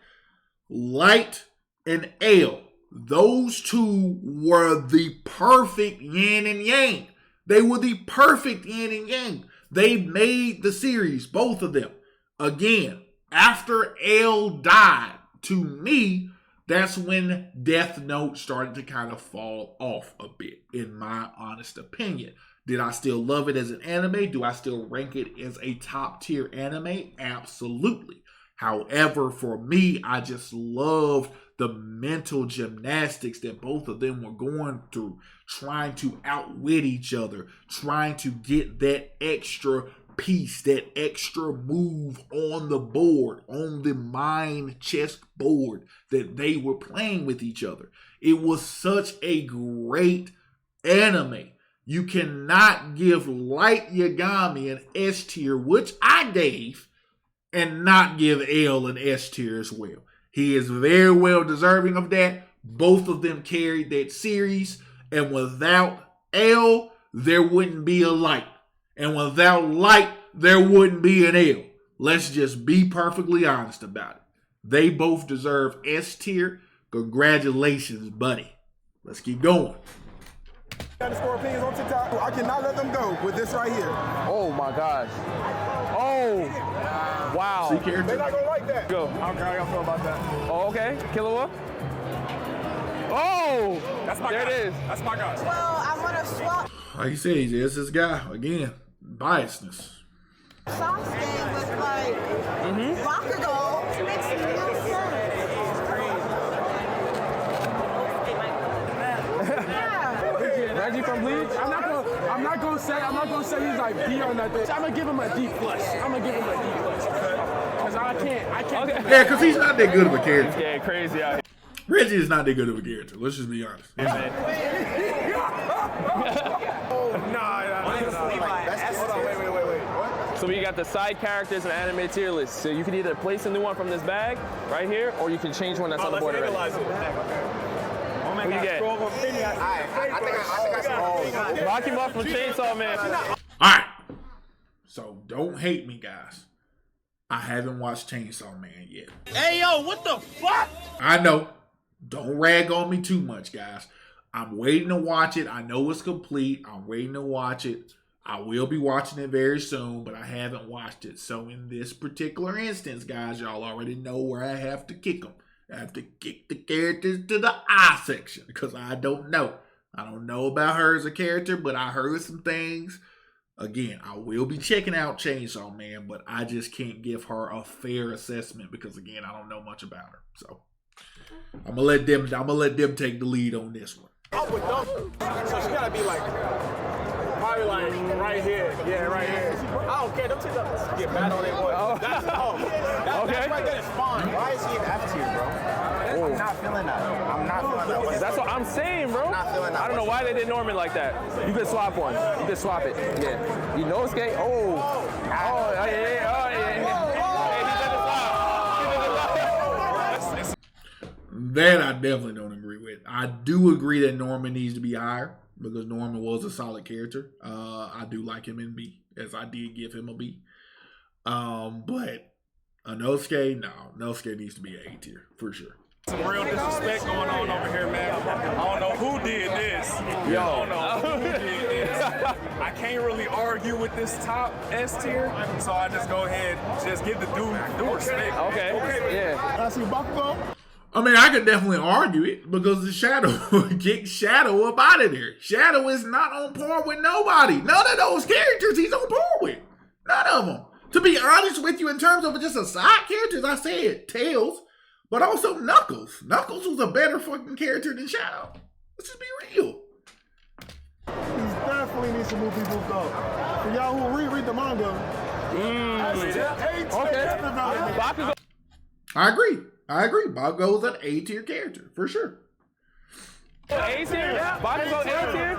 Light and L, those two were the perfect yin and yang. They were the perfect yin and yang. They made the series, both of them. Again, after L died, to me, that's when Death Note started to kind of fall off a bit, in my honest opinion. Did I still love it as an anime? Do I still rank it as a top tier anime? Absolutely. However, for me, I just loved the mental gymnastics that both of them were going through, trying to outwit each other, trying to get that extra piece, that extra move on the board, on the mind chess board that they were playing with each other. It was such a great anime. You cannot give Light Yagami an S tier, which I gave, and not give L an S tier as well. He is very well deserving of that. Both of them carried that series, and without L, there wouldn't be a Light. And without Light, there wouldn't be an L. Let's just be perfectly honest about it. They both deserve S tier. Congratulations, buddy. Let's keep going. Underscore opinions on TikTok. I cannot let them go with this right here. Oh my gosh. Oh. Wow. They're not gonna like that. Go. I don't care how y'all feel about that. Oh, okay. Killua. Oh. That's my there guy. it is. That's my guy. Well, I want to swap Like you said, he's just this guy. Again, biasness. Sasuke with like Bakugo to make some new sense. Yeah. Reggie from Bleach. I'm not gonna say he's like B or nothing. I'm gonna give him a D+. Cause I can't. Okay. Yeah, because he's not that good of a character. Yeah, crazy out here. Reggie is not that good of a character. Let's just be honest. So we got the side characters and anime tier list. So you can either place a new one from this bag right here, or you can change one that's on the board already. Who you get? Rock him off from Chainsaw Man. All right. So don't hate me, guys. I haven't watched Chainsaw Man yet. Hey, yo, what the fuck? I know. Don't rag on me too much, guys. I'm waiting to watch it. I know it's complete. I'm waiting to watch it. I will be watching it very soon, but I haven't watched it. So in this particular instance, guys, y'all already know where I have to kick them. I have to kick the characters to the I section because I don't know. I don't know about her as a character, but I heard some things. Again, I will be checking out Chainsaw Man, but I just can't give her a fair assessment because, again, I don't know much about her. So I'm gonna let them take the lead on this one. So she gotta be like, probably like right here. Yeah, right here. I don't care. Them two get bad on their boy. That's right there is fine. Why is he an F tier, bro? I'm not feeling that. I'm not feeling that. That's what I'm saying, bro. I don't know why they did Norman like that. You could swap one. You could swap it. Yeah. You know skate. Oh. Oh, yeah. That I definitely don't agree with. I do agree that Norman needs to be higher because Norman was a solid character. I do like him in B, as I did give him a B. But Nosuke, no. Nosuke needs to be an A tier, for sure. Some real disrespect going on over here, man. I don't know who did this. I don't know who did this. I can't really argue with this top S tier, so I just go ahead and just give the dude respect. Okay. Yeah. I see Bakugo. I mean, I could definitely argue it because the Shadow kicked Shadow up out of there. Shadow is not on par with nobody. None of those characters he's on par with. None of them. To be honest with you, in terms of just a side characters, I said Tails, but also Knuckles. Knuckles was a better fucking character than Shadow. Let's just be real. He definitely needs to move people though. For y'all who read the manga. Bakugo. I agree. Bakugo's an A tier character, for sure. A tier? Bakugo A tier?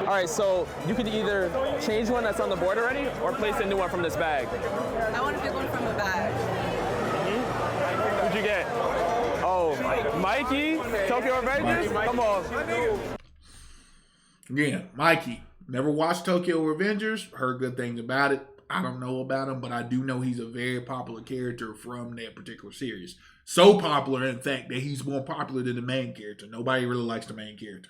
All right, so you could either change one that's on the board already or place a new one from this bag. I want to pick one from the bag. Who'd you get? Oh, Mikey? Tokyo Revengers? Come on. Again, Mikey. Never watched Tokyo Revengers. Heard good things about it. I don't know about him, but I do know he's a very popular character from that particular series. So popular, in fact, that he's more popular than the main character. Nobody really likes the main character.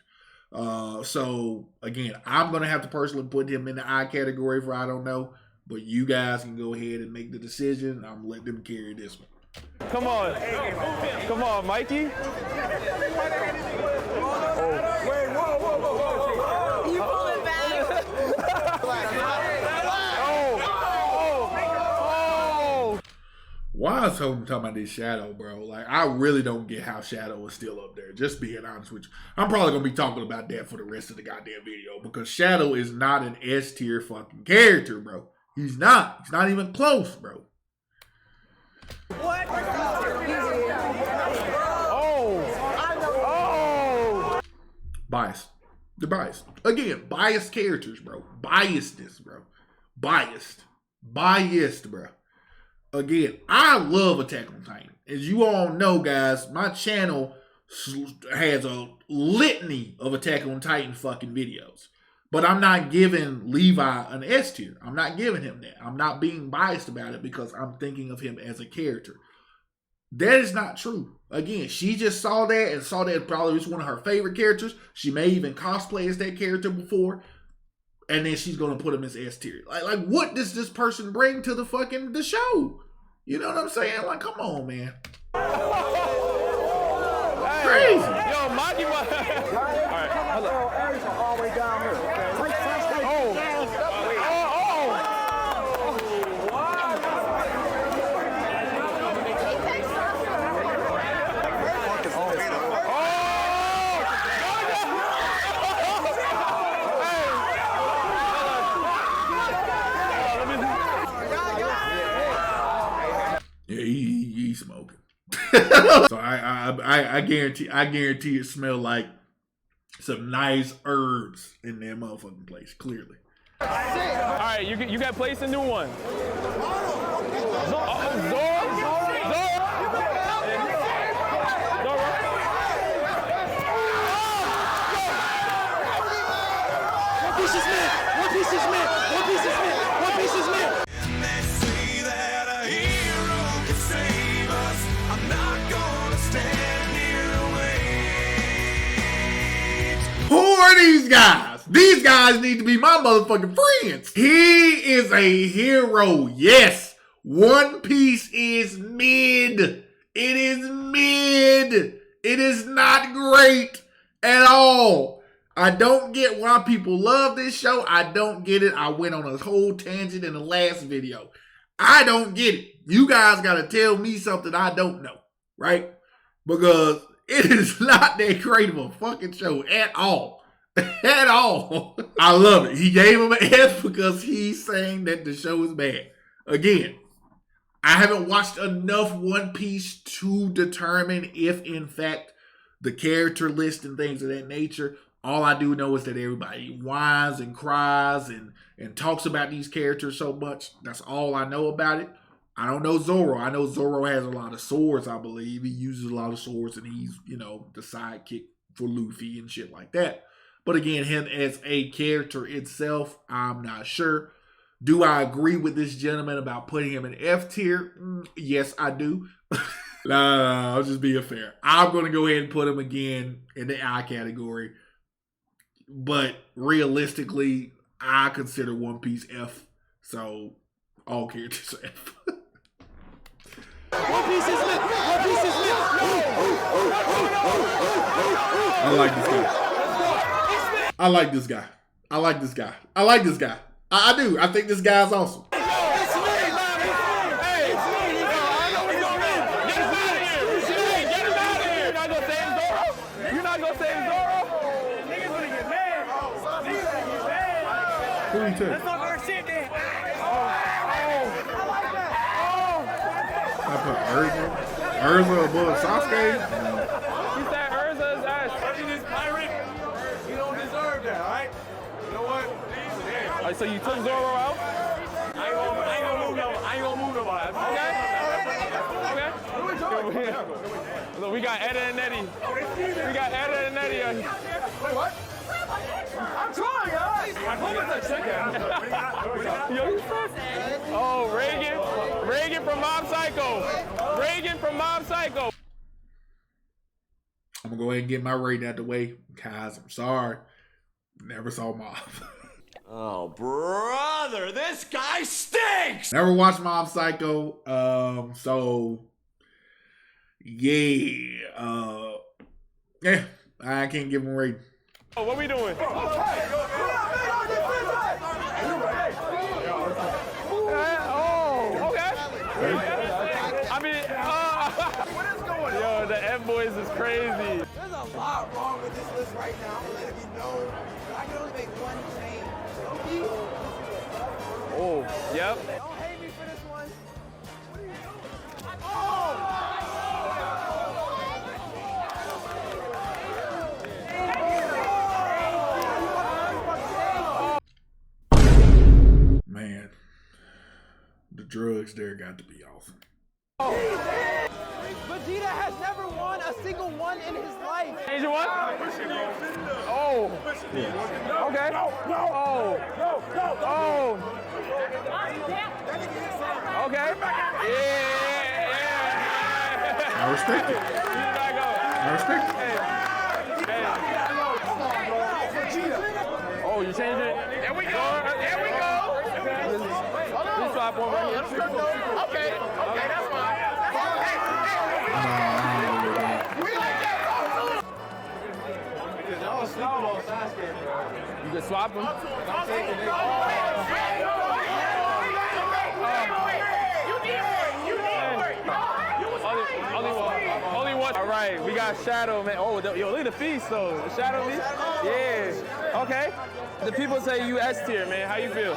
So, again, I'm going to have to personally put him in the I category for I don't know. But you guys can go ahead and make the decision. I'm going to let them carry this one. Come on. Come on, Mikey. Wait, whoa. You pull it back. Why is Hogan talking about this Shadow, bro? Like, I really don't get how Shadow is still up there. Just being honest with you. I'm probably going to be talking about that for the rest of the goddamn video. Because Shadow is not an S tier fucking character, bro. He's not. He's not even close, bro. What? Oh. Bias. They're biased. Again, biased characters, bro. Biasness, bro. Biased, bro. Again, I love Attack on Titan. As you all know, guys, my channel has a litany of Attack on Titan fucking videos. But I'm not giving Levi an S tier. I'm not giving him that. I'm not being biased about it because I'm thinking of him as a character. That is not true. Again, she just saw that and saw that probably was one of her favorite characters. She may even cosplay as that character before. And then she's going to put him as S tier. Like, what does this person bring to the show? You know what I'm saying? Like, come on, man. Crazy. Yo, Maki. All right, hold up. All the way down here. Yeah, he's smoking. So I guarantee it smelled like some nice herbs in that motherfucking place, clearly. All right, you got placed a new one. Zoro. Who are these guys? These guys need to be my motherfucking friends. He is a hero. Yes, One Piece is mid. It is mid. It is not great at all. I don't get why people love this show. I don't get it. I went on a whole tangent in the last video. I don't get it. You guys got to tell me something I don't know, right? Because it is not that great of a fucking show at all. At all. I love it. He gave him an F because he's saying that the show is bad. Again, I haven't watched enough One Piece to determine if, in fact, the character list and things of that nature. All I do know is that everybody whines and cries and talks about these characters so much. That's all I know about it. I don't know Zoro. I know Zoro has a lot of swords, I believe. He uses a lot of swords and he's, the sidekick for Luffy and shit like that. But again, him as a character itself, I'm not sure. Do I agree with this gentleman about putting him in F tier? Yes, I do. No, I'll just being fair. I'm going to go ahead and put him again in the I category. But realistically, I consider One Piece F. So, all characters are F. One Piece is lit. One Piece is lit. I like this guy. I like this guy. I like this guy. I like this guy. I do. I think this guy's awesome. Who he took? Let's talk our shit, man. I put Urza above Sasuke. He said Urza's ass. This pirate, you don't deserve that, all right? You know what? All right, so you took Zoro out? I ain't gonna move nobody. Okay. Look, we got Etta and Nettie. We got Etta and Nettie. Wait, what? I'm trying, guys. I'm hoping to check it. Yo, you fuck. Oh, Reagan from Mob Psycho. Reagan from Mob Psycho. I'm gonna go ahead and get my rating out the way. Guys, I'm sorry. Never saw Mob. Oh, brother, this guy stinks! Never watched Mob Psycho. So yeah. Yeah, I can't give him a rating. Oh, what we doing? Oh, okay. I mean, what is going on? Yo, the F-Boys is crazy. There's a lot wrong with this list right now. I'm letting you know. I can only make one change. Oh, yep. Don't hate me for this one. What are you doing? Oh! looks there got to be awesome. Vegeta has never won a single one in his life. Change your one? Oh. Okay. Oh. Oh. Okay. Yeah. I respect it. I respect it. Oh, you changed it? There we go. There we go. Just swap one right here. Okay. Okay, that's fine. You can swap them. Only one. All right, we got Shadow, man. Oh, yo, look at the feast, though. The Shadow feast? Yeah. Okay. The people say you S tier, man. How you feel?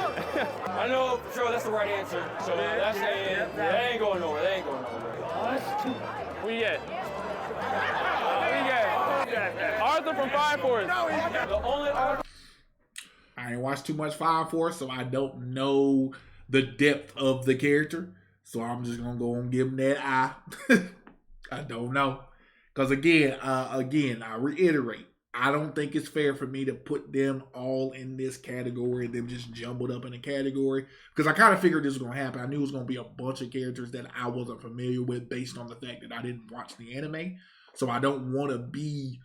I know for sure that's the right answer. So that ain't going nowhere. That ain't going nowhere. Who you get? Who you get? Arthur from Fire Force. The only Arthur. I ain't watched too much Fire Force, so I don't know the depth of the character. So I'm just gonna go and give him that eye. I don't know, because again, I reiterate, I don't think it's fair for me to put them all in this category, them just jumbled up in a category, because I kind of figured this was gonna happen. I knew it was gonna be a bunch of characters that I wasn't familiar with based on the fact that I didn't watch the anime. So I don't want to be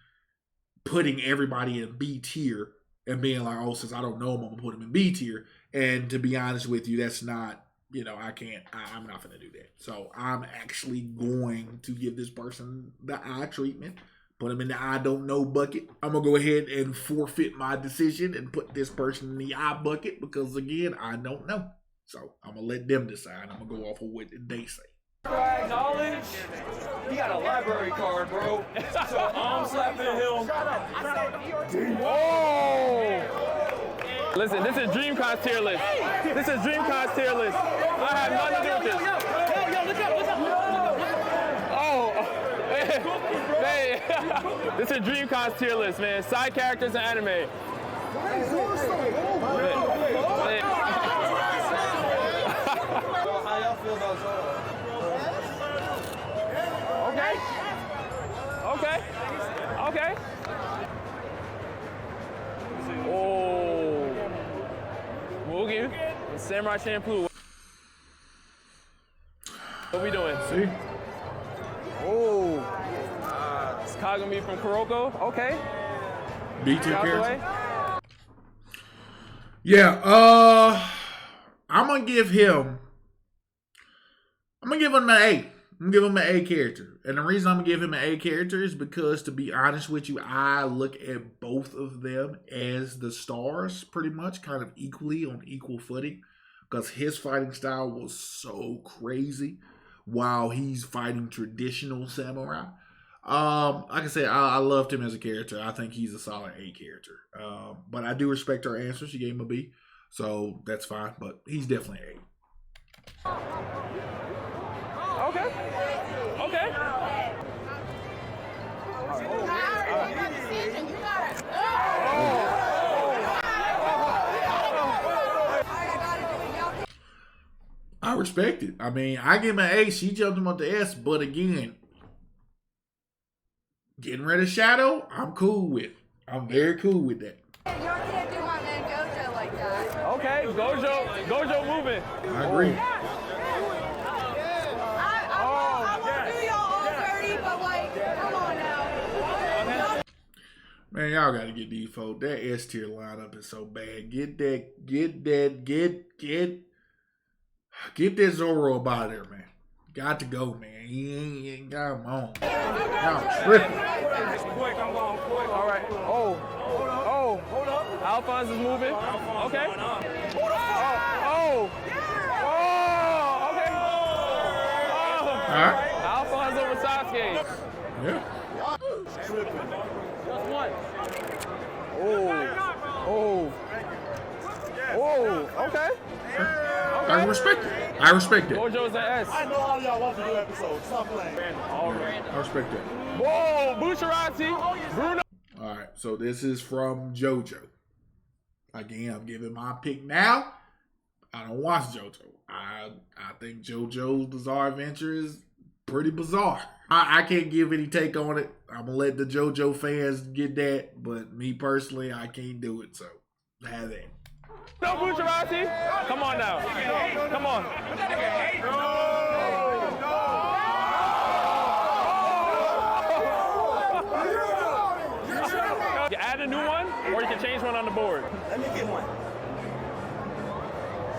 putting everybody in B tier and being like, oh, since I don't know them, I'm gonna put them in B tier. And to be honest with you, that's not. I'm not going to do that. So I'm actually going to give this person the eye treatment, put him in the I don't know bucket. I'm going to go ahead and forfeit my decision and put this person in the I bucket because, again, I don't know. So I'm going to let them decide. I'm going to go off of what they say. Knowledge. He got a library card, bro. So I'm slapping him. Whoa! Listen, this is dreamcon's tier list. This is dreamcon's tier list. I have nothing to do with this. Oh, hey. This is dreamcon's tier list, man. Side characters and anime. How y'all feel about Zoro? Okay. Oh. Mugi, Samurai Champloo. What we doing? See? Oh. It's Kagami from Kuroko. Okay. B tier Out the way. character. Yeah, I'm gonna give him an A. I'm gonna give him an A character. And the reason I'm gonna give him an A character is because, to be honest with you, I look at both of them as the stars pretty much, kind of equally on equal footing. Because his fighting style was so crazy while he's fighting traditional samurai. Like I said, I loved him as a character. I think he's a solid A character. But I do respect her answer. She gave him a B. So that's fine. But he's definitely A. Okay. I respect it. I mean, I give him an A. She jumped him up to S. But again, getting rid of Shadow, I'm cool with. I'm very cool with that. You can't do my man Gojo like that. Okay, Gojo moving. I agree. I won't do y'all all dirty, but like, come on now. Man, y'all gotta get these folks. That S tier lineup is so bad. Get that Zoro up out of there, man. Got to go, man. He ain't got him on. Y'all tripping. All right. Oh. Hold up. Alphonse is moving. Okay. Okay. All right. Alphonse over Sasuke. Yeah. Just one. Okay. I respect it. I respect it. Gojo's an S. I know all y'all want to do episodes. Stop playing. I respect that. Whoa, Bucciarati, Bruno. All right, so this is from JoJo. Again, I'm giving my pick now. I don't watch JoJo. I think JoJo's Bizarre Adventure is pretty bizarre. I can't give any take on it. I'm gonna let the JoJo fans get that, but me personally, I can't do it. So have that. No, Bucciarati. Come on now. Come on. You add a new one, or you can change one on the board. Let me get one.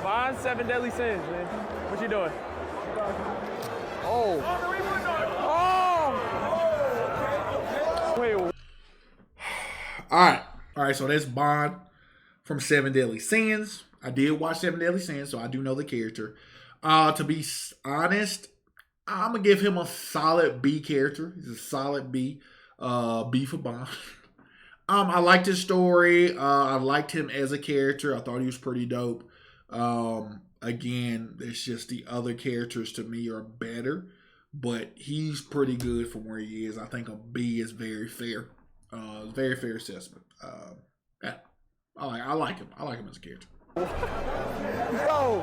Find 7 deadly sins, man. What you doing? Oh. Oh. Wait. All right. So that's Bond from 7 Deadly Sins. I did watch 7 Deadly Sins, so I do know the character. To be honest, I'm gonna give him a solid B character. He's a solid B. B for Bond. I liked his story. I liked him as a character. I thought he was pretty dope. Again, it's just the other characters to me are better, but he's pretty good from where he is. I think a B is very fair. Very fair assessment. Yeah, I like him. I like him as a character. Bro,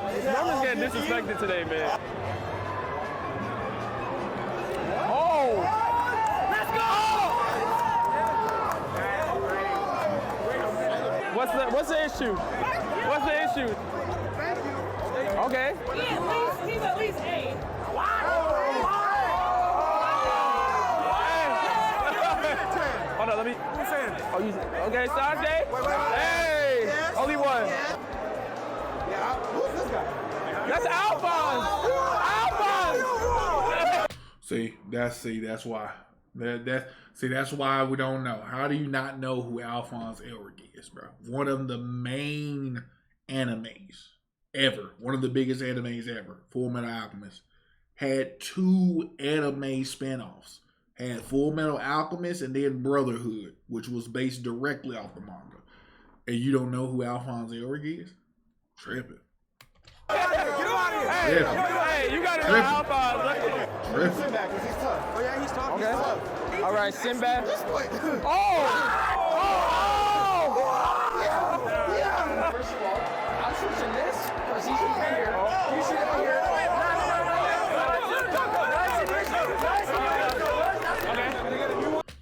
Norman's getting disrespected today, man. Oh! Let's go! What's the issue? What's the issue? Okay. He's at least 8. Hold on, let me. Oh, you okay, Sanjay? Hey! Yes. Only one. Yeah, who's this guy? That's Alphonse! Alphonse! That's why. That's why we don't know. How do you not know who Alphonse Elric is, bro? One of the main animes ever. One of the biggest animes ever. Full Metal Alchemist. Had 2 anime spinoffs. Had Full Metal Alchemist and then Brotherhood, which was based directly off the manga. And you don't know who Alphonse Elric is? Tripping. Get out of here! Hey, you gotta know Alphonse. Tripping. Sinbad, because he's tough. Oh, yeah, he's tough. Okay. He's tough. All right, Sinbad. Oh! Yeah. First of all, I'm switching this because he's here. You should be here.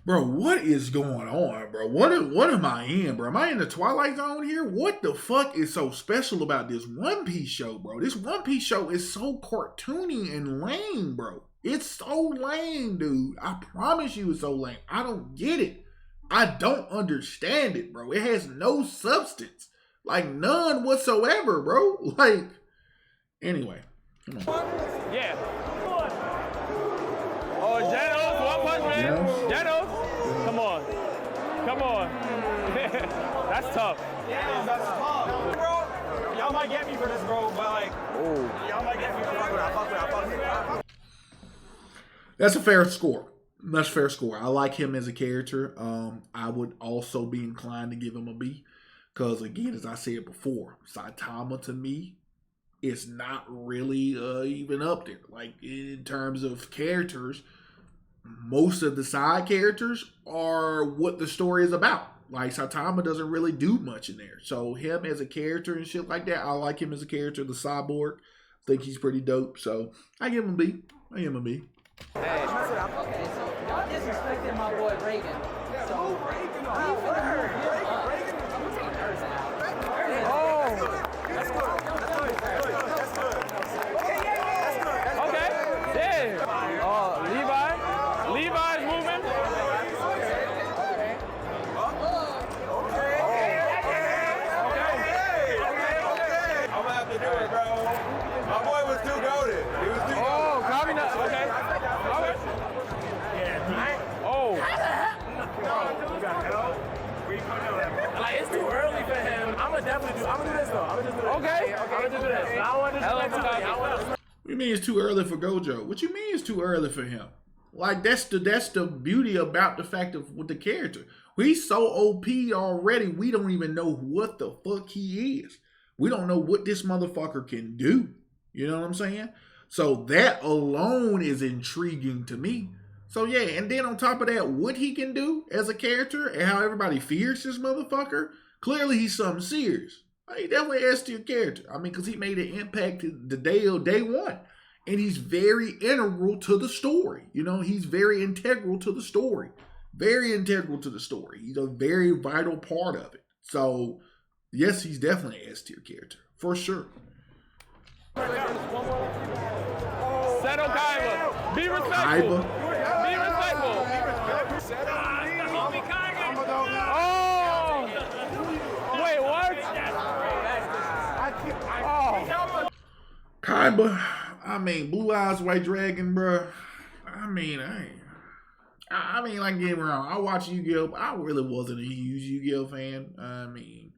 Bro, what is going on, bro? What am I in, bro? Am I in the Twilight Zone here? What the fuck is so special about this One Piece show, bro? This One Piece show is so cartoony and lame, bro. It's so lame, dude. I promise you it's so lame. I don't get it. I don't understand it, bro. It has no substance. Like, none whatsoever, bro. Like, anyway. Come on. Yeah. Oh, Genos, One Punch Man. Genos. Come on. Come on. That's tough. Yeah, that's tough. Bro, y'all might get me for this, bro, but like, y'all might get me for this. I fuck with it. That's a fair score. That's a fair score. I like him as a character. I would also be inclined to give him a B. Because, again, as I said before, Saitama to me is not really even up there. Like, in terms of characters, most of the side characters are what the story is about. Like, Saitama doesn't really do much in there. So, him as a character and shit like that, I like him as a character. The cyborg, I think he's pretty dope. So, I give him a B. Okay, so y'all disrespected my boy Reagan. So Reagan? That's good. Okay. Yeah. Levi's moving. I'm gonna have to do it, bro. My boy was too goated. He was too goated. Oh, Kami not. Okay. Oh. Like, it's too early for him. I'm gonna do this though. I'm gonna just do this. Okay. I'm gonna just do this. I don't want to What do you mean it's too early for Gojo? What you mean it's too early for him? Like, that's the beauty about the fact of with the character. He's so OP already, we don't even know what the fuck he is. We don't know what this motherfucker can do. You know what I'm saying? So that alone is intriguing to me. So yeah, and then on top of that, what he can do as a character and how everybody fears this motherfucker, clearly he's something serious. He definitely an S-tier character. I mean, because he made an impact the day one. And he's very integral to the story. You know, he's very integral to the story. Very integral to the story. He's a very vital part of it. So, yes, he's definitely an S-tier character. For sure. Seto Kaiba. Be respectful. Be respectful. Oh! Wait, what? Oh. Kaiba, I mean, Blue Eyes White Dragon, bro. I mean, like, get me wrong. I watch Yu-Gi-Oh! But I really wasn't a huge Yu-Gi-Oh! Fan. I mean,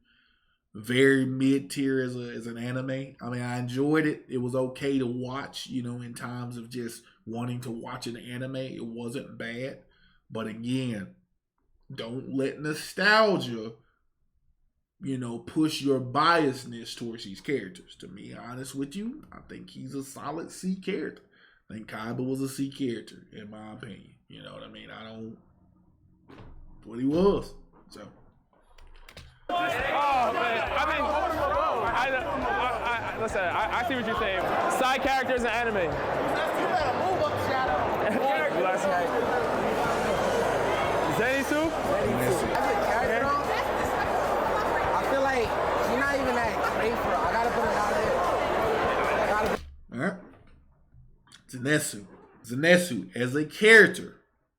very mid-tier as an anime. I mean, I enjoyed it. It was okay to watch, you know, in times of just wanting to watch an anime. It wasn't bad. But again, don't let nostalgia, you know, push your biasness towards these characters. To be honest with you, I think he's a solid C character. I think Kaiba was a C character, in my opinion. You know what I mean? What he was. So. Oh, man. I mean, listen, I see what you're saying. Side characters in anime. You better move up, Shadow. Zenitsu? As a character, I feel like she's not even that great for her. I gotta put it out there. All right. Zenitsu, as a character,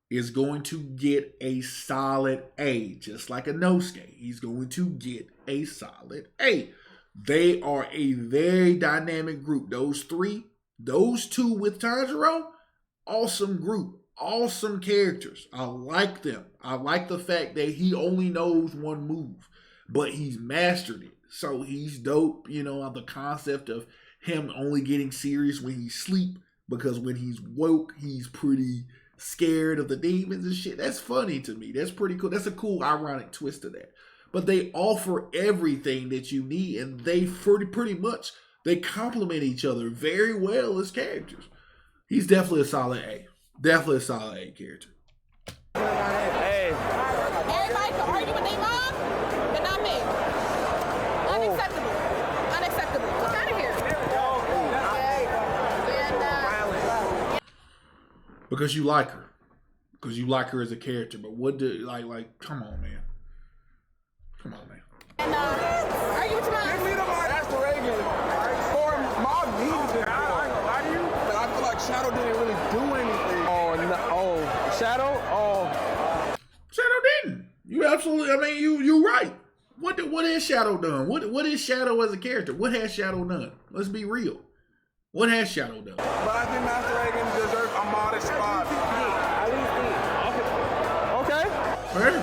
is going to get a solid A, just like Inosuke. He's going to get a solid A. They are a very dynamic group. Those two with Tanjiro, awesome group, awesome characters. I like them. I like the fact that he only knows one move, but he's mastered it. So he's dope. You know, the concept of him only getting serious when he's asleep, because when he's woke, he's pretty scared of the demons and shit. That's funny to me. That's pretty cool. That's a cool ironic twist to that. But they offer everything that you need, and they pretty much they complement each other very well as characters. He's definitely a solid A. Definitely a solid A character. Hey. Everybody can argue with their mom, but not me. Unacceptable. Unacceptable. Look out of here. Because you like her. Because you like her as a character. But what do, like, come on, man. Come on, man. And, argue with your mom. Give me the mic. That's the Reagan. For Mom needed it. I lie to you, but I feel like Shadow didn't really do anything. Oh, no. Oh, Shadow? Oh. Shadow didn't. You absolutely, I mean, you're right. What has Shadow done? What is Shadow as a character? What has Shadow done? Let's be real. What has Shadow done? But I think Master Reagan deserves a modest spot. Okay. Fair.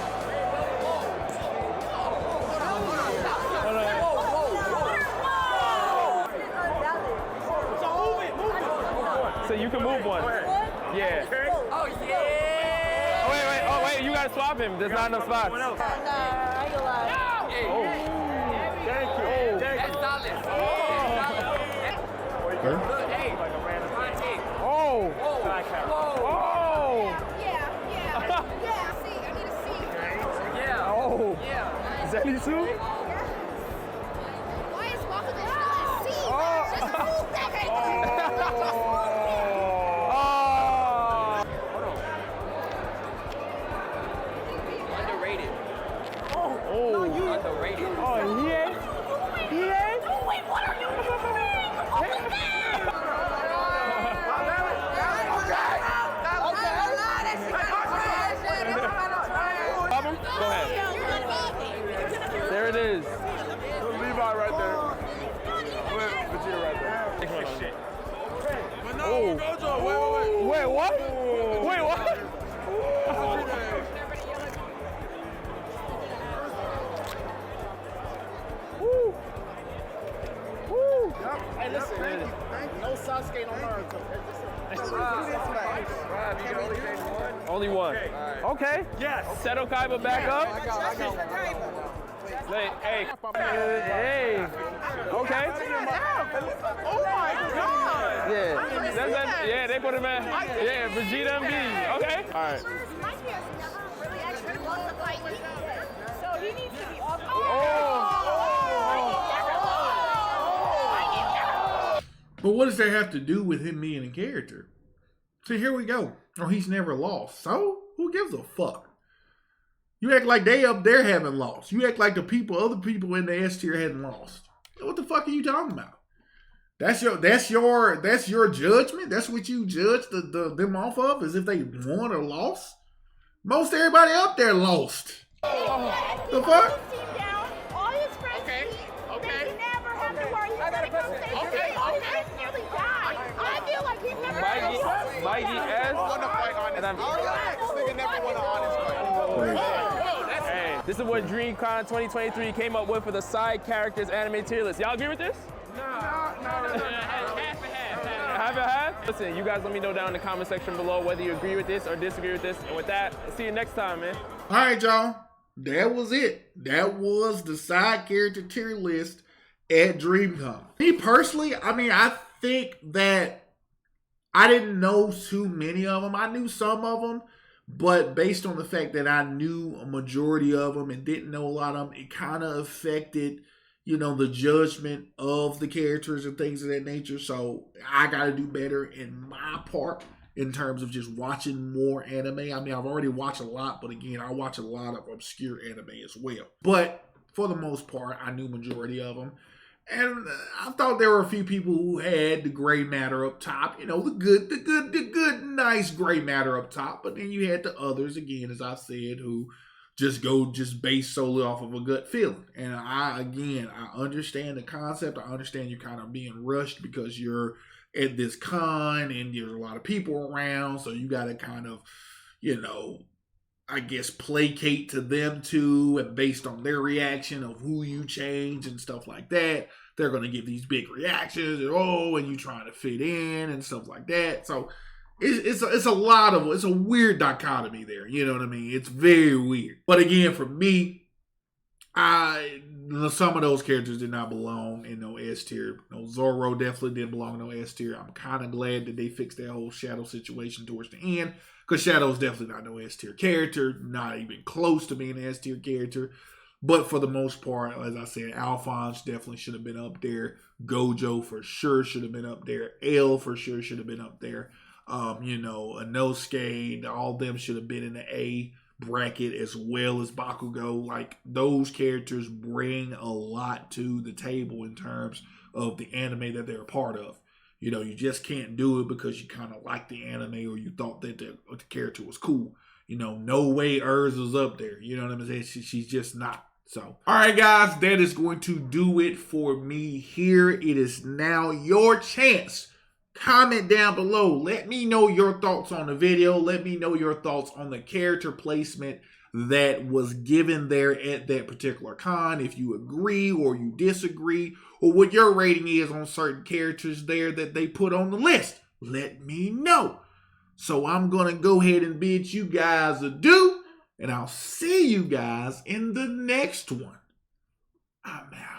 So you can move one. Yeah. Oh, yeah. Oh, wait. You gotta swap him. There's not enough spots. I ain't gonna lie. Thank you. That's solid. Fair. Hey. Oh. Yeah. Oh. Yeah. Zenitsu? Why is Walker still at C? Just move that thing. Underrated. Underrated. Oh, he ain't? Wait, what are you doing? Go ahead. There it is. Levi right there. Vegeta right there. But no, Gojo, Wait, what? Wait, what? Woo. Woo. Hey, listen, no Sasuke, no Naruto. Only one. Okay. Yes. Seto Kaiba back up. Hey. Okay. Oh my God! Yeah, they put him in. Yeah, Vegeta and B. Okay. All right. So he needs to be off. Oh. But what does that have to do with him being in character? See, here we go. Oh, he's never lost. So, who gives a fuck? You act like they up there haven't lost. You act like the other people in the S tier hadn't lost. What the fuck are you talking about? That's your judgment? That's what you judge them off of, as if they won or lost? Most everybody up there lost. The fuck? Okay. I feel like he's never Mikey S. And I'm Hey, this is what DreamCon 2023 came up with for the side characters anime tier list. Y'all agree with this? No. Half and half? Listen, you guys let me know down in the comment section below whether you agree with this or disagree with this. And with that, I'll see you next time, man. All right, y'all. That was it. That was the side character tier list at DreamCon. Me personally, I think that I didn't know too many of them. I knew some of them, but based on the fact that I knew a majority of them and didn't know a lot of them, it kind of affected, the judgment of the characters and things of that nature. So I got to do better in my part in terms of just watching more anime. I've already watched a lot, but again, I watch a lot of obscure anime as well. But for the most part, I knew majority of them. And I thought there were a few people who had the gray matter up top, the good, nice gray matter up top. But then you had the others, again, as I said, who just based solely off of a gut feeling. And I understand the concept. I understand you're kind of being rushed because you're at this con and there's a lot of people around. So you got to kind of, placate to them too, and based on their reaction of who you change and stuff like that, they're going to give these big reactions and you trying to fit in and stuff like that. So it's a weird dichotomy there. You know what I mean? It's very weird. But again, for me, some of those characters did not belong in no S tier. Zoro definitely didn't belong in no S tier. I'm kind of glad that they fixed that whole Shadow situation towards the end, because Shadow's definitely not no S tier character, not even close to being an S tier character. But for the most part, as I said, Alphonse definitely should have been up there. Gojo for sure should have been up there. L for sure should have been up there. Inosuke, all of them should have been in the A bracket, as well as Bakugo. Like, those characters bring a lot to the table in terms of the anime that they're a part of. You just can't do it because you kind of like the anime or you thought that the character was cool. No way Urza's up there. You know what I'm saying? She's just not. So, all right, guys, that is going to do it for me here. It is now your chance. Comment down below. Let me know your thoughts on the video. Let me know your thoughts on the character placement that was given there at that particular con. If you agree or you disagree, or what your rating is on certain characters there that they put on the list. Let me know. So I'm going to go ahead and bid you guys adieu, and I'll see you guys in the next one. I'm out.